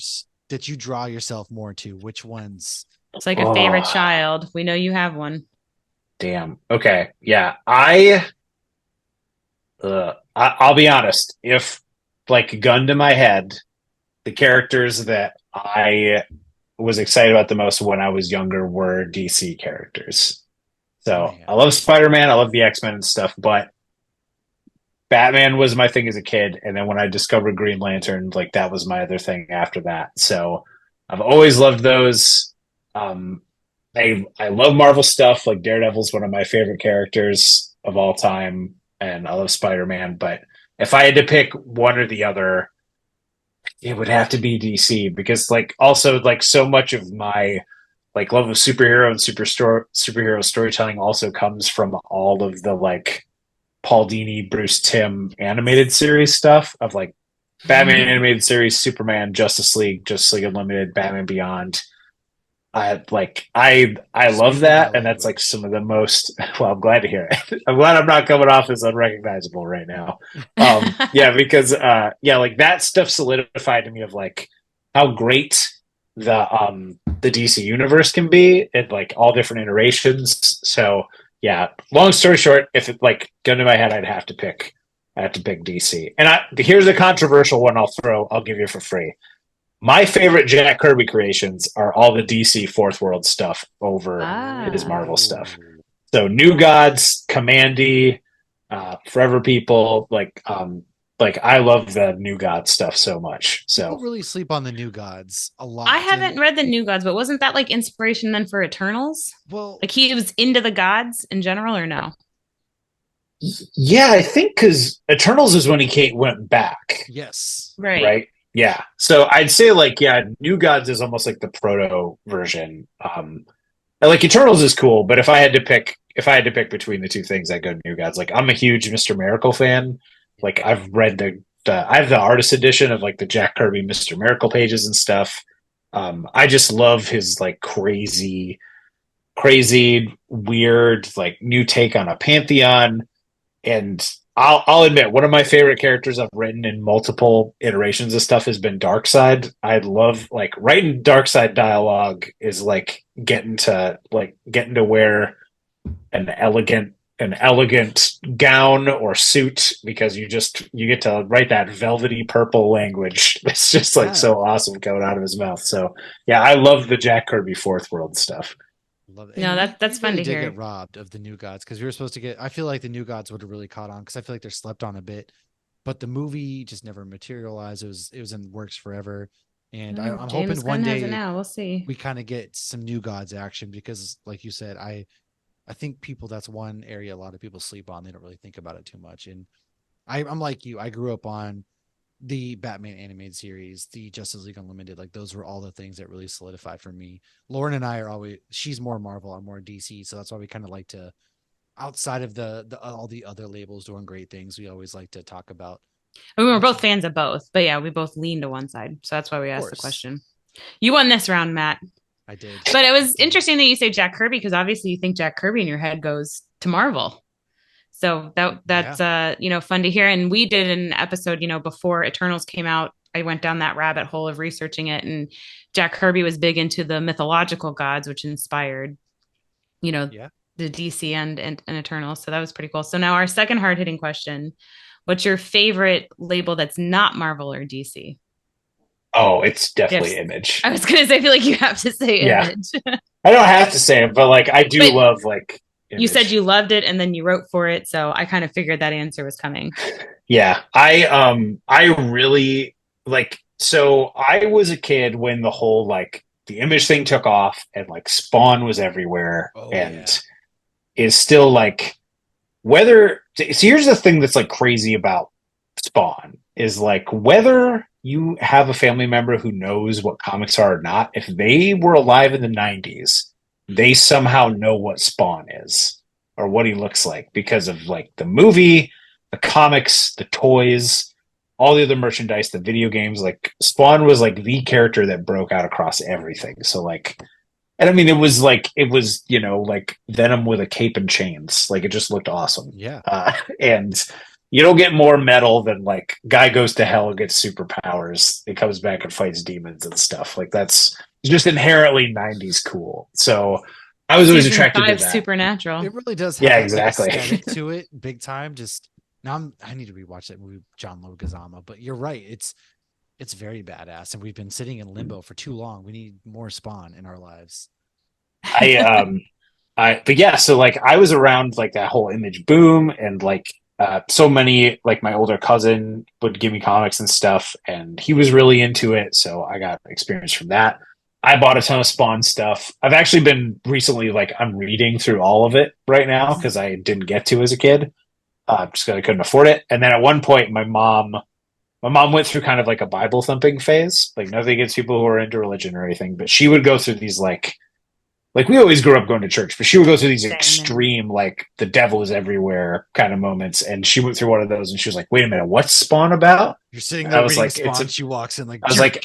[SPEAKER 1] that you draw yourself more to, which ones?
[SPEAKER 2] It's like a favorite child. We know you have one.
[SPEAKER 3] Damn. Okay. Yeah. I'll be honest. If like gun to my head, the characters that I was excited about the most when I was younger were DC characters. So I love Spider-Man, I love the X-Men and stuff, but Batman was my thing as a kid, and then when I discovered Green Lantern, like that was my other thing after that. So I've always loved those. I love Marvel stuff. Like Daredevil's one of my favorite characters of all time, and I love Spider-Man. But if I had to pick one or the other, it would have to be DC, because like also like so much of my like love of superhero and superhero storytelling also comes from all of the like Paul Dini, Bruce Timm animated series stuff of like Batman animated series, Superman, Justice League Unlimited, Batman Beyond. I love that, and that's like some of the most. Well, I'm glad to hear it. I'm glad I'm not coming off as unrecognizable right now. Because like that stuff solidified to me of like how great the DC universe can be in like all different iterations. So yeah, long story short, if it like gun to my head, I have to pick DC. And here's a controversial one I'll give you for free. My favorite Jack Kirby creations are all the DC Fourth World stuff over his Marvel stuff. So New Gods, Commandy, Forever People, like I love the New Gods stuff so much. So
[SPEAKER 1] people really sleep on the New Gods a lot.
[SPEAKER 2] I haven't read the New Gods, but wasn't that like inspiration then for Eternals?
[SPEAKER 1] Well,
[SPEAKER 2] like he was into the gods in general, or no?
[SPEAKER 3] Yeah, I think because Eternals is when he went back.
[SPEAKER 1] Yes.
[SPEAKER 2] Right.
[SPEAKER 3] Yeah. So I'd say like, New Gods is almost like the proto version. Like Eternals is cool, but if I had to pick between the two things, I'd go New Gods. Like I'm a huge Mr. Miracle fan. Like I've read I have the artist edition of like the Jack Kirby Mr. Miracle pages and stuff. I just love his like crazy, weird, like new take on a pantheon. And I'll admit, one of my favorite characters I've written in multiple iterations of stuff has been Darkseid. I love like writing Darkseid dialogue is like getting to wear an elegant gown or suit because you get to write that velvety purple language. It's just like so awesome coming out of his mouth. So yeah, I love the Jack Kirby Fourth World stuff.
[SPEAKER 1] Love it.
[SPEAKER 2] No, that's fun to
[SPEAKER 1] did
[SPEAKER 2] hear.
[SPEAKER 1] Get robbed of the New Gods because we were supposed to get. I feel like the New Gods would have really caught on because I feel like they're slept on a bit, but the movie just never materialized. It was in works forever, and I'm hoping one day
[SPEAKER 2] now we'll see
[SPEAKER 1] we kind of get some New Gods action because, like you said, I think people that's one area a lot of people sleep on. They don't really think about it too much, and I'm like you. I grew up on the Batman animated series, the Justice League Unlimited, like those were all the things that really solidified for me. Lauren and I are always, she's more Marvel, I'm more DC, so that's why we kind of like to, outside of the all the other labels doing great things, we always like to talk about.
[SPEAKER 2] We were both fans of both, but yeah, we both lean to one side, so that's why we asked the question. You won this round, Matt.
[SPEAKER 1] I did,
[SPEAKER 2] but it was interesting that you say Jack Kirby because obviously you think Jack Kirby in your head goes to Marvel. So that's fun to hear. And we did an episode, before Eternals came out. I went down that rabbit hole of researching it, and Jack Kirby was big into the mythological gods, which inspired, the DC and Eternals. So that was pretty cool. So now our second hard hitting question: what's your favorite label that's not Marvel or DC?
[SPEAKER 3] Oh, it's definitely Image.
[SPEAKER 2] I was gonna say, I feel like you have to say Image.
[SPEAKER 3] I don't have to say it, but like I do love like. Image.
[SPEAKER 2] You said you loved it and then you wrote for it, so I kind of figured that answer was coming.
[SPEAKER 3] Yeah, I really like. So I was a kid when the whole like the Image thing took off and like Spawn was everywhere is still like whether. So here's the thing that's like crazy about Spawn is like whether you have a family member who knows what comics are or not. If they were alive in the 90s. They somehow know what Spawn is or what he looks like because of like the movie, the comics, the toys, all the other merchandise, the video games. Like Spawn was like the character that broke out across everything. So like, and I mean, it was like Venom with a cape and chains. Like it just looked awesome.
[SPEAKER 1] Yeah.
[SPEAKER 3] And you don't get more metal than like guy goes to hell and gets superpowers. It comes back and fights demons and stuff. Like that's just inherently 90s cool. So I was always attracted to that.
[SPEAKER 2] Supernatural.
[SPEAKER 1] It really does have
[SPEAKER 3] exactly.
[SPEAKER 1] aesthetic to it big time. Just now I need to rewatch that movie, John Leguizamo, but you're right. It's very badass. And we've been sitting in limbo for too long. We need more Spawn in our lives.
[SPEAKER 3] But yeah, so like I was around like that whole Image boom and like so many, like my older cousin would give me comics and stuff and he was really into it. So I got experience from that. I bought a ton of Spawn stuff. I've actually been recently, like I'm reading through all of it right now because I didn't get to as a kid, just because I couldn't afford it. And then at one point, my mom went through kind of like a Bible thumping phase. Like nothing against people who are into religion or anything, but she would go through these like we always grew up going to church, but she would go through these extreme, like the devil is everywhere kind of moments. And she went through one of those and she was like, wait a minute, what's Spawn about?
[SPEAKER 1] You're sitting there reading Spawn, she walks in like, I was like,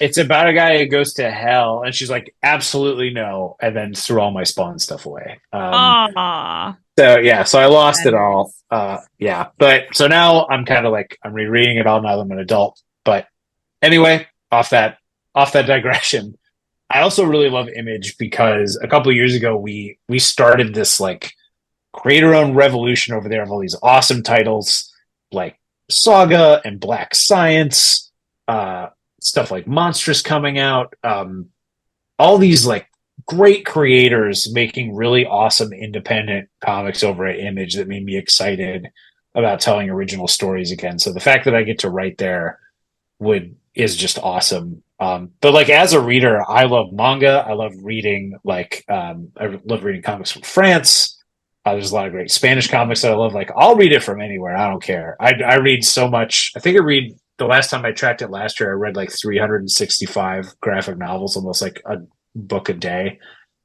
[SPEAKER 3] it's about a guy who goes to hell. And she's like, absolutely no. And then threw all my Spawn stuff away. So yeah, so I lost it all. But so now I'm kind of like, I'm rereading it all now that I'm an adult. But anyway, off that digression. I also really love Image because a couple of years ago we started this like create our own revolution over there of all these awesome titles like Saga and Black Science, stuff like Monstrous coming out, all these like great creators making really awesome independent comics over at Image that made me excited about telling original stories again. So the fact that I get to write there is just awesome. But like as a reader, I love manga. I love reading I love reading comics from France. There's a lot of great Spanish comics that I love. Like I'll read it from anywhere. I don't care. I read so much. I think the last time I tracked it last year, I read like 365 graphic novels, almost like a book a day.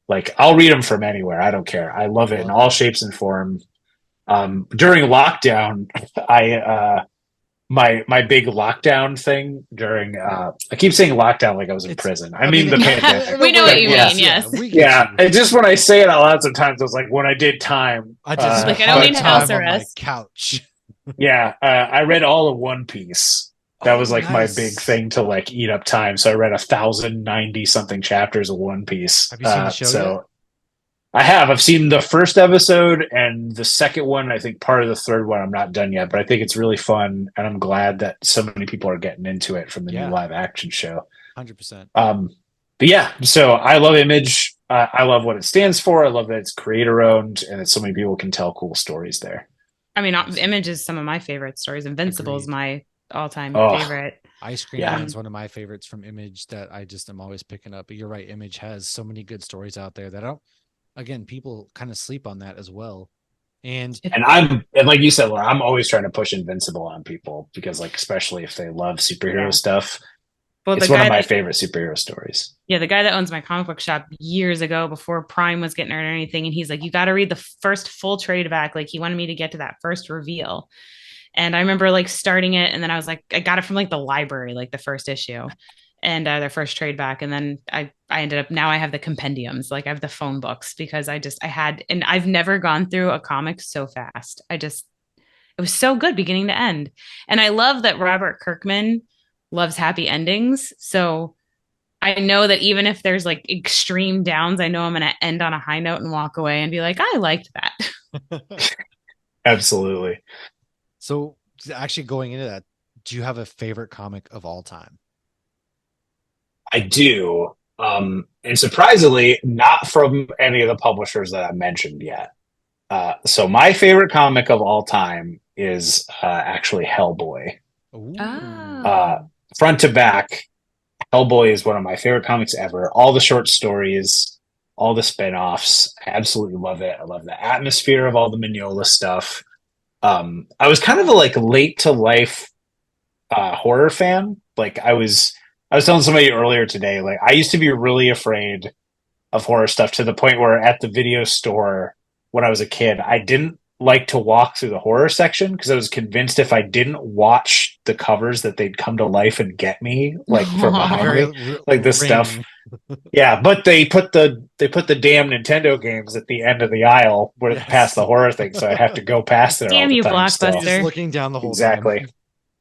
[SPEAKER 3] Like I'll read them from anywhere. I don't care. I love it in all shapes and forms. During lockdown, my big lockdown thing during I keep saying lockdown like I was in prison. I mean the pandemic.
[SPEAKER 2] We know what you mean, yes.
[SPEAKER 3] Yeah. And just when I say it out loud sometimes I was like when I did time.
[SPEAKER 1] I just
[SPEAKER 2] like I don't need house arrest.
[SPEAKER 1] On my couch.
[SPEAKER 3] Yeah. I read all of One Piece. That was like my big thing to like eat up time. So I read 1,090 something chapters of One Piece.
[SPEAKER 1] Have you seen the show yet?
[SPEAKER 3] I have. I've seen the first episode and the second one. I think part of the third one I'm not done yet, but I think it's really fun, and I'm glad that so many people are getting into it from the new live action show.
[SPEAKER 1] 100%.
[SPEAKER 3] But yeah, so I love Image. I love what it stands for. I love that it's creator owned and that so many people can tell cool stories there.
[SPEAKER 2] I mean, Image is some of my favorite stories. Invincible is my all-time favorite.
[SPEAKER 1] Ice Cream Man is one of my favorites from Image that I just am always picking up. But you're right, Image has so many good stories out there that again, people kind of sleep on that as well. And
[SPEAKER 3] like you said, I'm always trying to push Invincible on people because, like, especially if they love superhero stuff, it's one of my favorite superhero stories.
[SPEAKER 2] Yeah, the guy that owns my comic book shop years ago, before Prime was getting it or anything, and he's like, "You got to read the first full trade back." Like, he wanted me to get to that first reveal, and I remember like starting it, and then I was like, I got it from like the library, like the first issue. And their first trade back. And then I ended up, now I have the compendiums, like I have the phone books because and I've never gone through a comic so fast. It was so good beginning to end. And I love that Robert Kirkman loves happy endings. So I know that even if there's like extreme downs, I know I'm going to end on a high note and walk away and be like, I liked that.
[SPEAKER 3] Absolutely.
[SPEAKER 1] So actually going into that, do you have a favorite comic of all time?
[SPEAKER 3] I do. And surprisingly, not from any of the publishers that I mentioned yet. So my favorite comic of all time is actually Hellboy. Front to back, Hellboy is one of my favorite comics ever. All the short stories, all the spin-offs. I absolutely love it. I love the atmosphere of all the Mignola stuff. I was kind of a like late to life horror fan. Like I was telling somebody earlier today, like I used to be really afraid of horror stuff to the point where at the video store when I was a kid, I didn't like to walk through the horror section because I was convinced if I didn't watch the covers that they'd come to life and get me, like from behind me, like this stuff. Yeah, but they put the damn Nintendo games at the end of the aisle where past the horror thing, so I have to go past there.
[SPEAKER 2] Damn
[SPEAKER 3] all the
[SPEAKER 2] you,
[SPEAKER 3] time
[SPEAKER 2] Blockbuster!
[SPEAKER 1] Just looking down the whole
[SPEAKER 3] exactly.
[SPEAKER 1] time.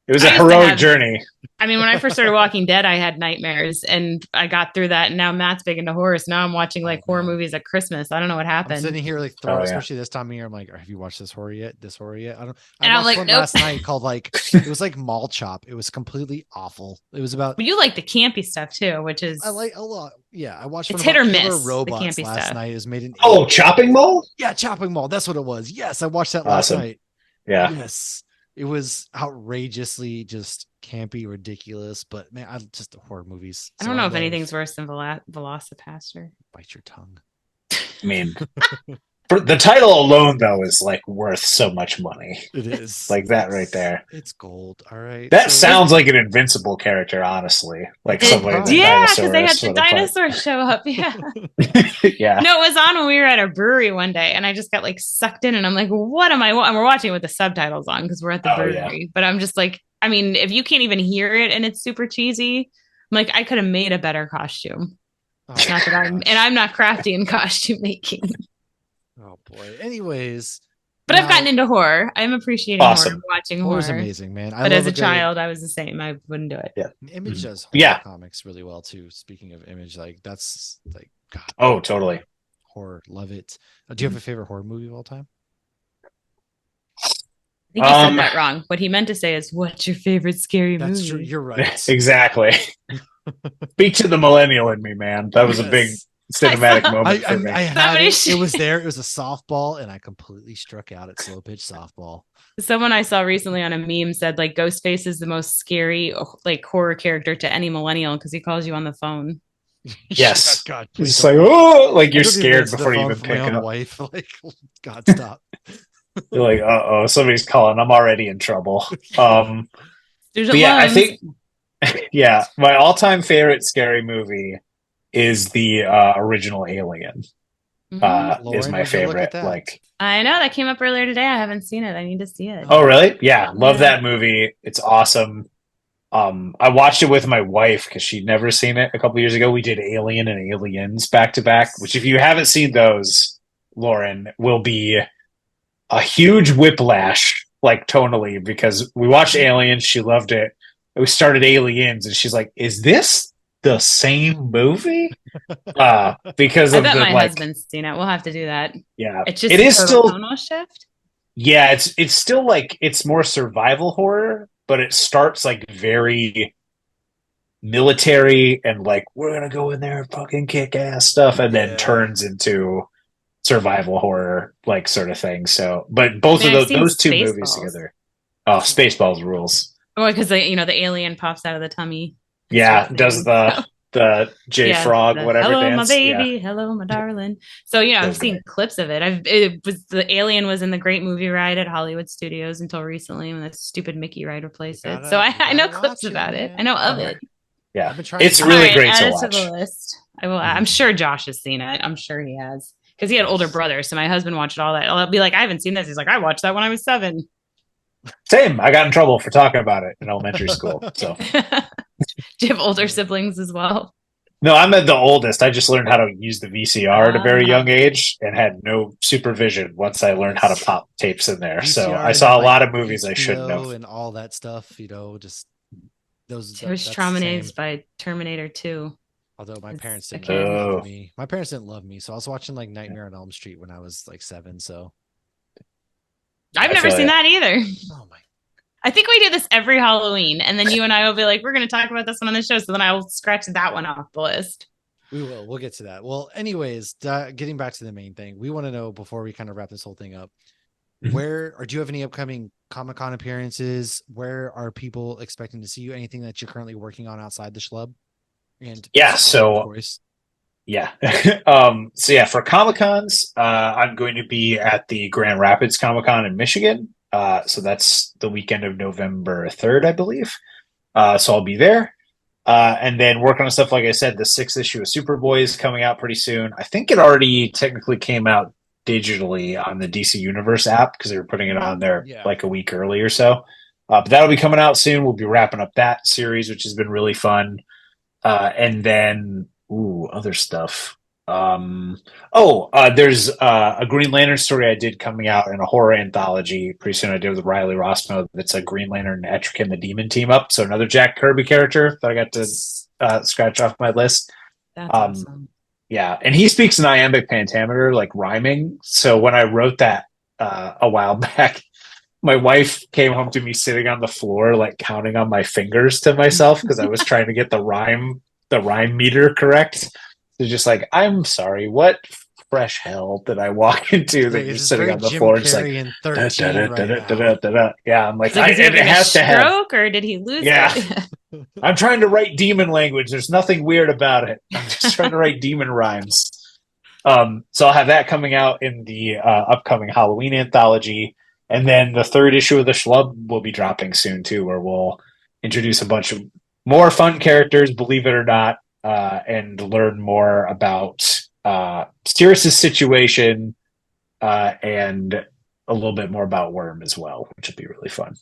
[SPEAKER 3] It was a heroic journey.
[SPEAKER 2] I mean, when I first started Walking Dead, I had nightmares, and I got through that. And now Matt's big into horror, so now I'm watching like horror movies at Christmas. I don't know what happened.
[SPEAKER 1] I'm sitting here like especially this time of year. I'm like, have you watched this horror yet? I don't.
[SPEAKER 2] And I'm like,
[SPEAKER 1] one
[SPEAKER 2] nope.
[SPEAKER 1] Last night called like it was like Mall Chop. It was completely awful. It was about.
[SPEAKER 2] But you like the campy stuff too, which is
[SPEAKER 1] I like a lot. Yeah, I watched.
[SPEAKER 2] It's hit or miss.
[SPEAKER 1] Robots
[SPEAKER 2] the campy
[SPEAKER 1] last
[SPEAKER 2] stuff.
[SPEAKER 1] night. It was made in.
[SPEAKER 3] Chopping Mall.
[SPEAKER 1] Yeah, Chopping Mall. That's what it was. Yes, I watched that last night.
[SPEAKER 3] Yeah.
[SPEAKER 1] Yes. It was outrageously just campy, ridiculous, but man, I just horror movies.
[SPEAKER 2] I don't know if anything's worse than Velocipaster.
[SPEAKER 1] Bite your tongue.
[SPEAKER 3] I mean, the title alone though is like worth so much money.
[SPEAKER 1] It is
[SPEAKER 3] like that right there.
[SPEAKER 1] It's gold. All right.
[SPEAKER 3] That sounds like an Invincible character, honestly. Like somebody.
[SPEAKER 2] Yeah, because they had the dinosaurs show up. Yeah.
[SPEAKER 3] Yeah.
[SPEAKER 2] No, it was on when we were at a brewery one day, and I just got like sucked in, and I'm like, "What am I?" And we're watching it with the subtitles on because we're at the brewery. Yeah. But I'm just like, I mean, if you can't even hear it and it's super cheesy, I'm like, I could have made a better costume. Not that I'm not crafty in costume making.
[SPEAKER 1] Oh boy. Anyways,
[SPEAKER 2] but I've gotten into horror. I'm appreciating horror, watching horror.
[SPEAKER 1] Horror's amazing, man.
[SPEAKER 2] But as a child, I was the same. I wouldn't do it.
[SPEAKER 3] Yeah.
[SPEAKER 1] Image does horror comics really well too. Speaking of Image, like that's like God.
[SPEAKER 3] Oh, totally.
[SPEAKER 1] Horror, love it. Do you have a favorite horror movie of all time?
[SPEAKER 2] I think he said that wrong. What he meant to say is, "What's your favorite scary movie?"
[SPEAKER 1] That's true. You're right.
[SPEAKER 3] Exactly. Speak to the millennial in me, man. That was a big cinematic moment for me.
[SPEAKER 1] I had it. It was there. It was a softball, and I completely struck out at slow pitch softball.
[SPEAKER 2] Someone I saw recently on a meme said like Ghostface is the most scary like horror character to any millennial because he calls you on the phone.
[SPEAKER 3] Yes.
[SPEAKER 1] God,
[SPEAKER 3] it's like, oh, like you're scared before you even pick it up.
[SPEAKER 1] Wife, like, God, stop.
[SPEAKER 3] You're like, uh-oh, somebody's calling. I'm already in trouble. I think, yeah, my all-time favorite scary movie is the original Alien. Is my favorite. Like,
[SPEAKER 2] I know that came up earlier today. I haven't seen it. I need to see it.
[SPEAKER 3] Oh, really? Yeah, love
[SPEAKER 2] Yeah.
[SPEAKER 3] that movie. It's awesome. I watched it with my wife because she'd never seen it a couple years ago. We did Alien and Aliens back to back, which if you haven't seen those, Lauren, will be a huge whiplash, like tonally, because we watched Aliens, she loved it. We started Aliens, and she's like, "Is this the same movie?" Because
[SPEAKER 2] I
[SPEAKER 3] of
[SPEAKER 2] bet
[SPEAKER 3] the
[SPEAKER 2] my
[SPEAKER 3] like,
[SPEAKER 2] husband's seen it. We'll have to do that.
[SPEAKER 3] yeah,
[SPEAKER 2] It's just
[SPEAKER 3] it
[SPEAKER 2] a
[SPEAKER 3] is
[SPEAKER 2] total
[SPEAKER 3] still,
[SPEAKER 2] tonal shift.
[SPEAKER 3] yeah, it's still like it's more survival horror, but it starts like very military and like we're gonna go in there and fucking kick ass stuff, and then
[SPEAKER 1] Yeah.
[SPEAKER 3] turns into survival horror like sort of thing. So, but
[SPEAKER 2] I
[SPEAKER 3] both
[SPEAKER 2] mean,
[SPEAKER 3] of
[SPEAKER 2] I've seen
[SPEAKER 3] those two movies
[SPEAKER 2] Spaceballs.
[SPEAKER 3] together, oh, Spaceballs rules.
[SPEAKER 2] Well, because the alien pops out of the tummy and starts
[SPEAKER 3] Yeah, does
[SPEAKER 2] singing. So,
[SPEAKER 3] the J
[SPEAKER 2] yeah,
[SPEAKER 3] Frog
[SPEAKER 2] the
[SPEAKER 3] whatever
[SPEAKER 2] hello, my
[SPEAKER 3] dance? Yeah,
[SPEAKER 2] baby, hello, my darling. So,
[SPEAKER 3] so
[SPEAKER 2] I've
[SPEAKER 3] good.
[SPEAKER 2] seen clips of it. It was the alien was in the Great Movie Ride at Hollywood Studios until recently when that stupid Mickey ride replaced it. So
[SPEAKER 1] You
[SPEAKER 2] I know
[SPEAKER 1] gotta
[SPEAKER 2] clips
[SPEAKER 1] watch it,
[SPEAKER 2] about it. I
[SPEAKER 1] man.
[SPEAKER 2] know of
[SPEAKER 3] Okay,
[SPEAKER 2] it.
[SPEAKER 3] yeah,
[SPEAKER 1] I've been trying to
[SPEAKER 3] it's
[SPEAKER 1] get
[SPEAKER 2] All
[SPEAKER 3] really
[SPEAKER 1] into
[SPEAKER 2] right,
[SPEAKER 3] great
[SPEAKER 2] add
[SPEAKER 3] to
[SPEAKER 2] it to the
[SPEAKER 3] watch.
[SPEAKER 2] list. I will.
[SPEAKER 3] Mhm.
[SPEAKER 2] I'm sure Josh has seen it. I'm sure he has because he had older
[SPEAKER 1] Yes.
[SPEAKER 2] brothers. So my husband watched all that. I'll be like, I haven't seen this. He's like, I watched that when I was 7.
[SPEAKER 3] Same. I got in trouble for talking about it in elementary school. So
[SPEAKER 2] Do you have older siblings as well?
[SPEAKER 3] no, I'm the oldest. I just learned how to use the VCR at a very
[SPEAKER 2] Uh,
[SPEAKER 3] young age and had no supervision once I learned how to
[SPEAKER 1] Yes.
[SPEAKER 3] pop tapes in there. So
[SPEAKER 1] VCR
[SPEAKER 3] I
[SPEAKER 1] and then
[SPEAKER 3] saw a
[SPEAKER 1] like
[SPEAKER 3] lot of movies I shouldn't
[SPEAKER 1] HBO
[SPEAKER 3] have.
[SPEAKER 1] and all that stuff, just
[SPEAKER 2] I was
[SPEAKER 1] that's the same.
[SPEAKER 2] traumatized by Terminator 2.
[SPEAKER 1] Although my parents
[SPEAKER 2] A
[SPEAKER 1] didn't really
[SPEAKER 2] kid.
[SPEAKER 1] love
[SPEAKER 3] Oh,
[SPEAKER 1] me. My parents didn't love me. So I was watching like Nightmare on Elm Street when I was like 7. So
[SPEAKER 2] I've
[SPEAKER 3] I
[SPEAKER 2] never
[SPEAKER 3] feel
[SPEAKER 2] seen
[SPEAKER 3] you.
[SPEAKER 2] that either.
[SPEAKER 1] oh my
[SPEAKER 2] I think we do this every Halloween, and then you and I will be like, we're going to talk about this one on the show. So then I will scratch that one off the list.
[SPEAKER 1] we will. We'll get to that. Well, anyways, getting back to the main thing, we want to know before we kind of wrap this whole thing up,
[SPEAKER 3] Mhm.
[SPEAKER 1] where or do you have any upcoming Comic-Con appearances? Where are people expecting to see you? Anything that you're currently working on outside the Schlub? And
[SPEAKER 3] Yeah.
[SPEAKER 1] of
[SPEAKER 3] So
[SPEAKER 1] course.
[SPEAKER 3] yeah. So yeah, for Comic Cons, I'm going to be at the Grand Rapids Comic Con in Michigan. So that's the weekend of November 3rd, I believe. So I'll be there. And then working on stuff, like I said, the sixth issue of Superboy is coming out pretty soon. I think it already technically came out digitally on the DC Universe app because they were putting it on there
[SPEAKER 1] Yeah.
[SPEAKER 3] like a week early or so. But that'll be coming out soon. We'll be wrapping up that series, which has been really fun. And then, other stuff. There's a Green Lantern story I did coming out in a horror anthology pretty soon. I did with Riley Rossmo. That's a Green Lantern Etrick and the Demon team up. So another Jack Kirby character that I got to scratch off my list.
[SPEAKER 2] That's
[SPEAKER 3] Um,
[SPEAKER 2] awesome.
[SPEAKER 3] yeah, and he speaks in iambic pentameter, like rhyming. So when I wrote that a while back, my wife came home to me sitting on the floor, like counting on my fingers to myself because I was trying to get the rhyme meter correct. So just like, I'm sorry, what fresh hell did I walk into that
[SPEAKER 1] Like,
[SPEAKER 3] you're
[SPEAKER 1] it's just
[SPEAKER 3] sitting
[SPEAKER 1] very
[SPEAKER 3] on the
[SPEAKER 1] Jim
[SPEAKER 3] floor, just like,
[SPEAKER 1] Carrey in
[SPEAKER 3] da, da,
[SPEAKER 1] 13
[SPEAKER 3] da, da,
[SPEAKER 1] right
[SPEAKER 3] da, da,
[SPEAKER 1] now.
[SPEAKER 3] da, da. Yeah, I'm like,
[SPEAKER 2] It's like, is he
[SPEAKER 3] it
[SPEAKER 2] having a
[SPEAKER 3] has to have.
[SPEAKER 2] stroke or did he lose
[SPEAKER 3] Yeah,
[SPEAKER 2] it?
[SPEAKER 3] I'm trying to write demon language. There's nothing weird about it. I'm just trying to write demon rhymes. So I'll have that coming out in the upcoming Halloween anthology. And then the third issue of the Schlub will be dropping soon too, where we'll introduce a bunch of more fun characters, believe it or not, and learn more about Sirius's situation and a little bit more about Worm as well, which will be really fun.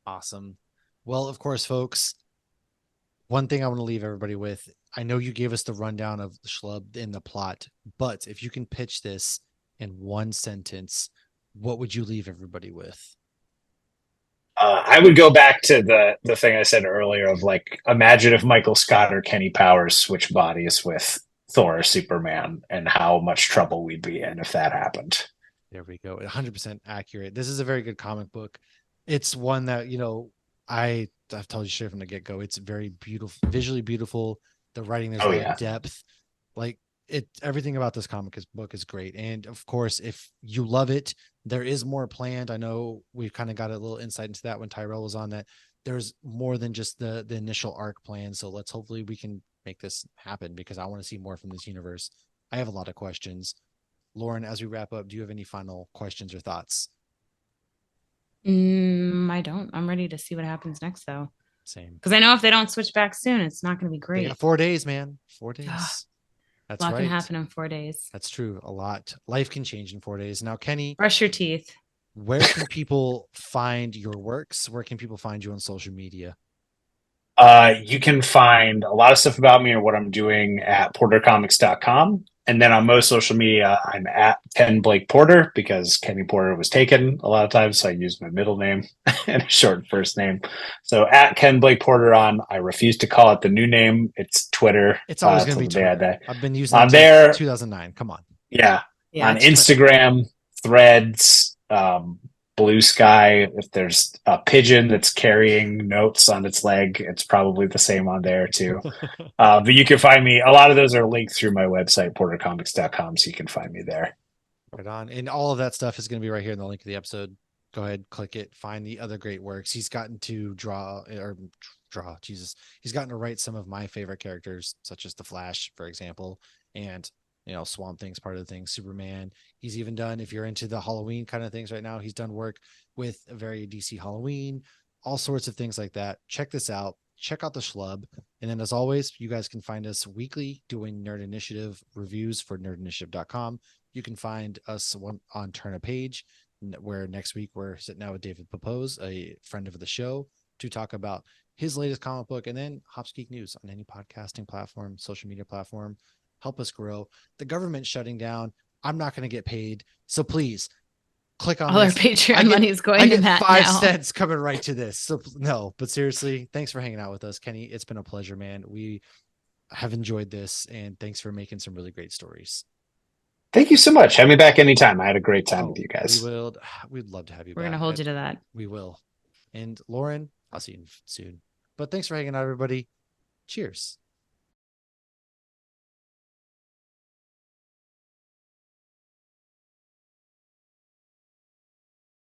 [SPEAKER 1] Awesome. Well, of course, folks, one thing I want to leave everybody with, I know you gave us the rundown of the Schlub in the plot, but if you can pitch this in one sentence, what would you leave everybody with?
[SPEAKER 3] I would go back to the thing I said earlier of like, imagine if Michael Scott or Kenny Powers switched bodies with Thor or Superman, and how much trouble we'd be in if that happened.
[SPEAKER 1] There we go. 100% accurate. This is a very good comic book. It's one that, I've told you straight from the get-go. It's very beautiful, visually beautiful. The writing, there's a
[SPEAKER 3] Oh
[SPEAKER 1] lot
[SPEAKER 3] yeah,
[SPEAKER 1] of depth. Like everything about this book is great. And of course, if you love it, there is more planned. I know we've kind of got a little insight into that when Tyrell was on that. There's more than just the initial arc plan. So let's hopefully we can make this happen because I want to see more from this universe. I have a lot of questions. Lauren, as we wrap up, do you have any final questions or thoughts?
[SPEAKER 2] I don't. I'm ready to see what happens next, though.
[SPEAKER 1] Same.
[SPEAKER 2] Because I know if they don't switch back soon, it's not going to be
[SPEAKER 1] They
[SPEAKER 2] great.
[SPEAKER 1] got 4 days, man. 4 days. That's
[SPEAKER 2] A lot
[SPEAKER 1] right.
[SPEAKER 2] can happen in 4 days.
[SPEAKER 1] That's true. A lot. Life can change in 4 days. Now, Kenny,
[SPEAKER 2] Brush your teeth.
[SPEAKER 1] where can people find your works? Where can people find you on social media?
[SPEAKER 3] You can find a lot of stuff about me or what I'm doing at portercomics.com. And then on most social media, I'm at Ken Blake Porter because Kenny Porter was taken a lot of times. So I use my middle name and a short first name. So at Ken Blake Porter I refuse to call it the new name. It's Twitter.
[SPEAKER 1] It's always going to be Twitter. I've been using it since 2009. Come on.
[SPEAKER 3] Yeah.
[SPEAKER 2] Yeah,
[SPEAKER 3] On Instagram, Threads, Blue Sky. If there's a pigeon that's carrying notes on its leg, it's probably the same on there too. But you can find me. A lot of those are linked through my website, portercomics.com, so you can find me there.
[SPEAKER 1] Right on. And all of that stuff is going to be right here in the link of the episode. Go ahead, click it, find the other great works. He's gotten to He's gotten to write some of my favorite characters, such as the Flash, for example, and Swamp Thing's part of the thing, Superman. He's even done, if you're into the Halloween kind of things right now, he's done work with a very DC Halloween, all sorts of things like that. Check this out. Check out the Schlub. And then as always, you guys can find us weekly doing Nerd Initiative reviews for nerdinitiative.com. You can find us on Turn a Page, where next week we're sitting down with David Popose, a friend of the show, to talk about his latest comic book, and then Hops Geek News on any podcasting platform, social media platform. Help us grow. The government's shutting down. I'm not going to get paid. So please click on
[SPEAKER 2] all
[SPEAKER 1] this.
[SPEAKER 2] our Patreon money is going to that
[SPEAKER 1] 5
[SPEAKER 2] now.
[SPEAKER 1] cents coming right to this. So no, but seriously, thanks for hanging out with us, Kenny. It's been a pleasure, man. We have enjoyed this, and thanks for making some really great stories.
[SPEAKER 3] Thank you so much. Have me back anytime. I had a great time with you guys.
[SPEAKER 1] We'd love to have you
[SPEAKER 2] We're
[SPEAKER 1] back.
[SPEAKER 2] going to hold you to that.
[SPEAKER 1] We will. And Lauren, I'll see you soon. But thanks for hanging out, everybody. Cheers.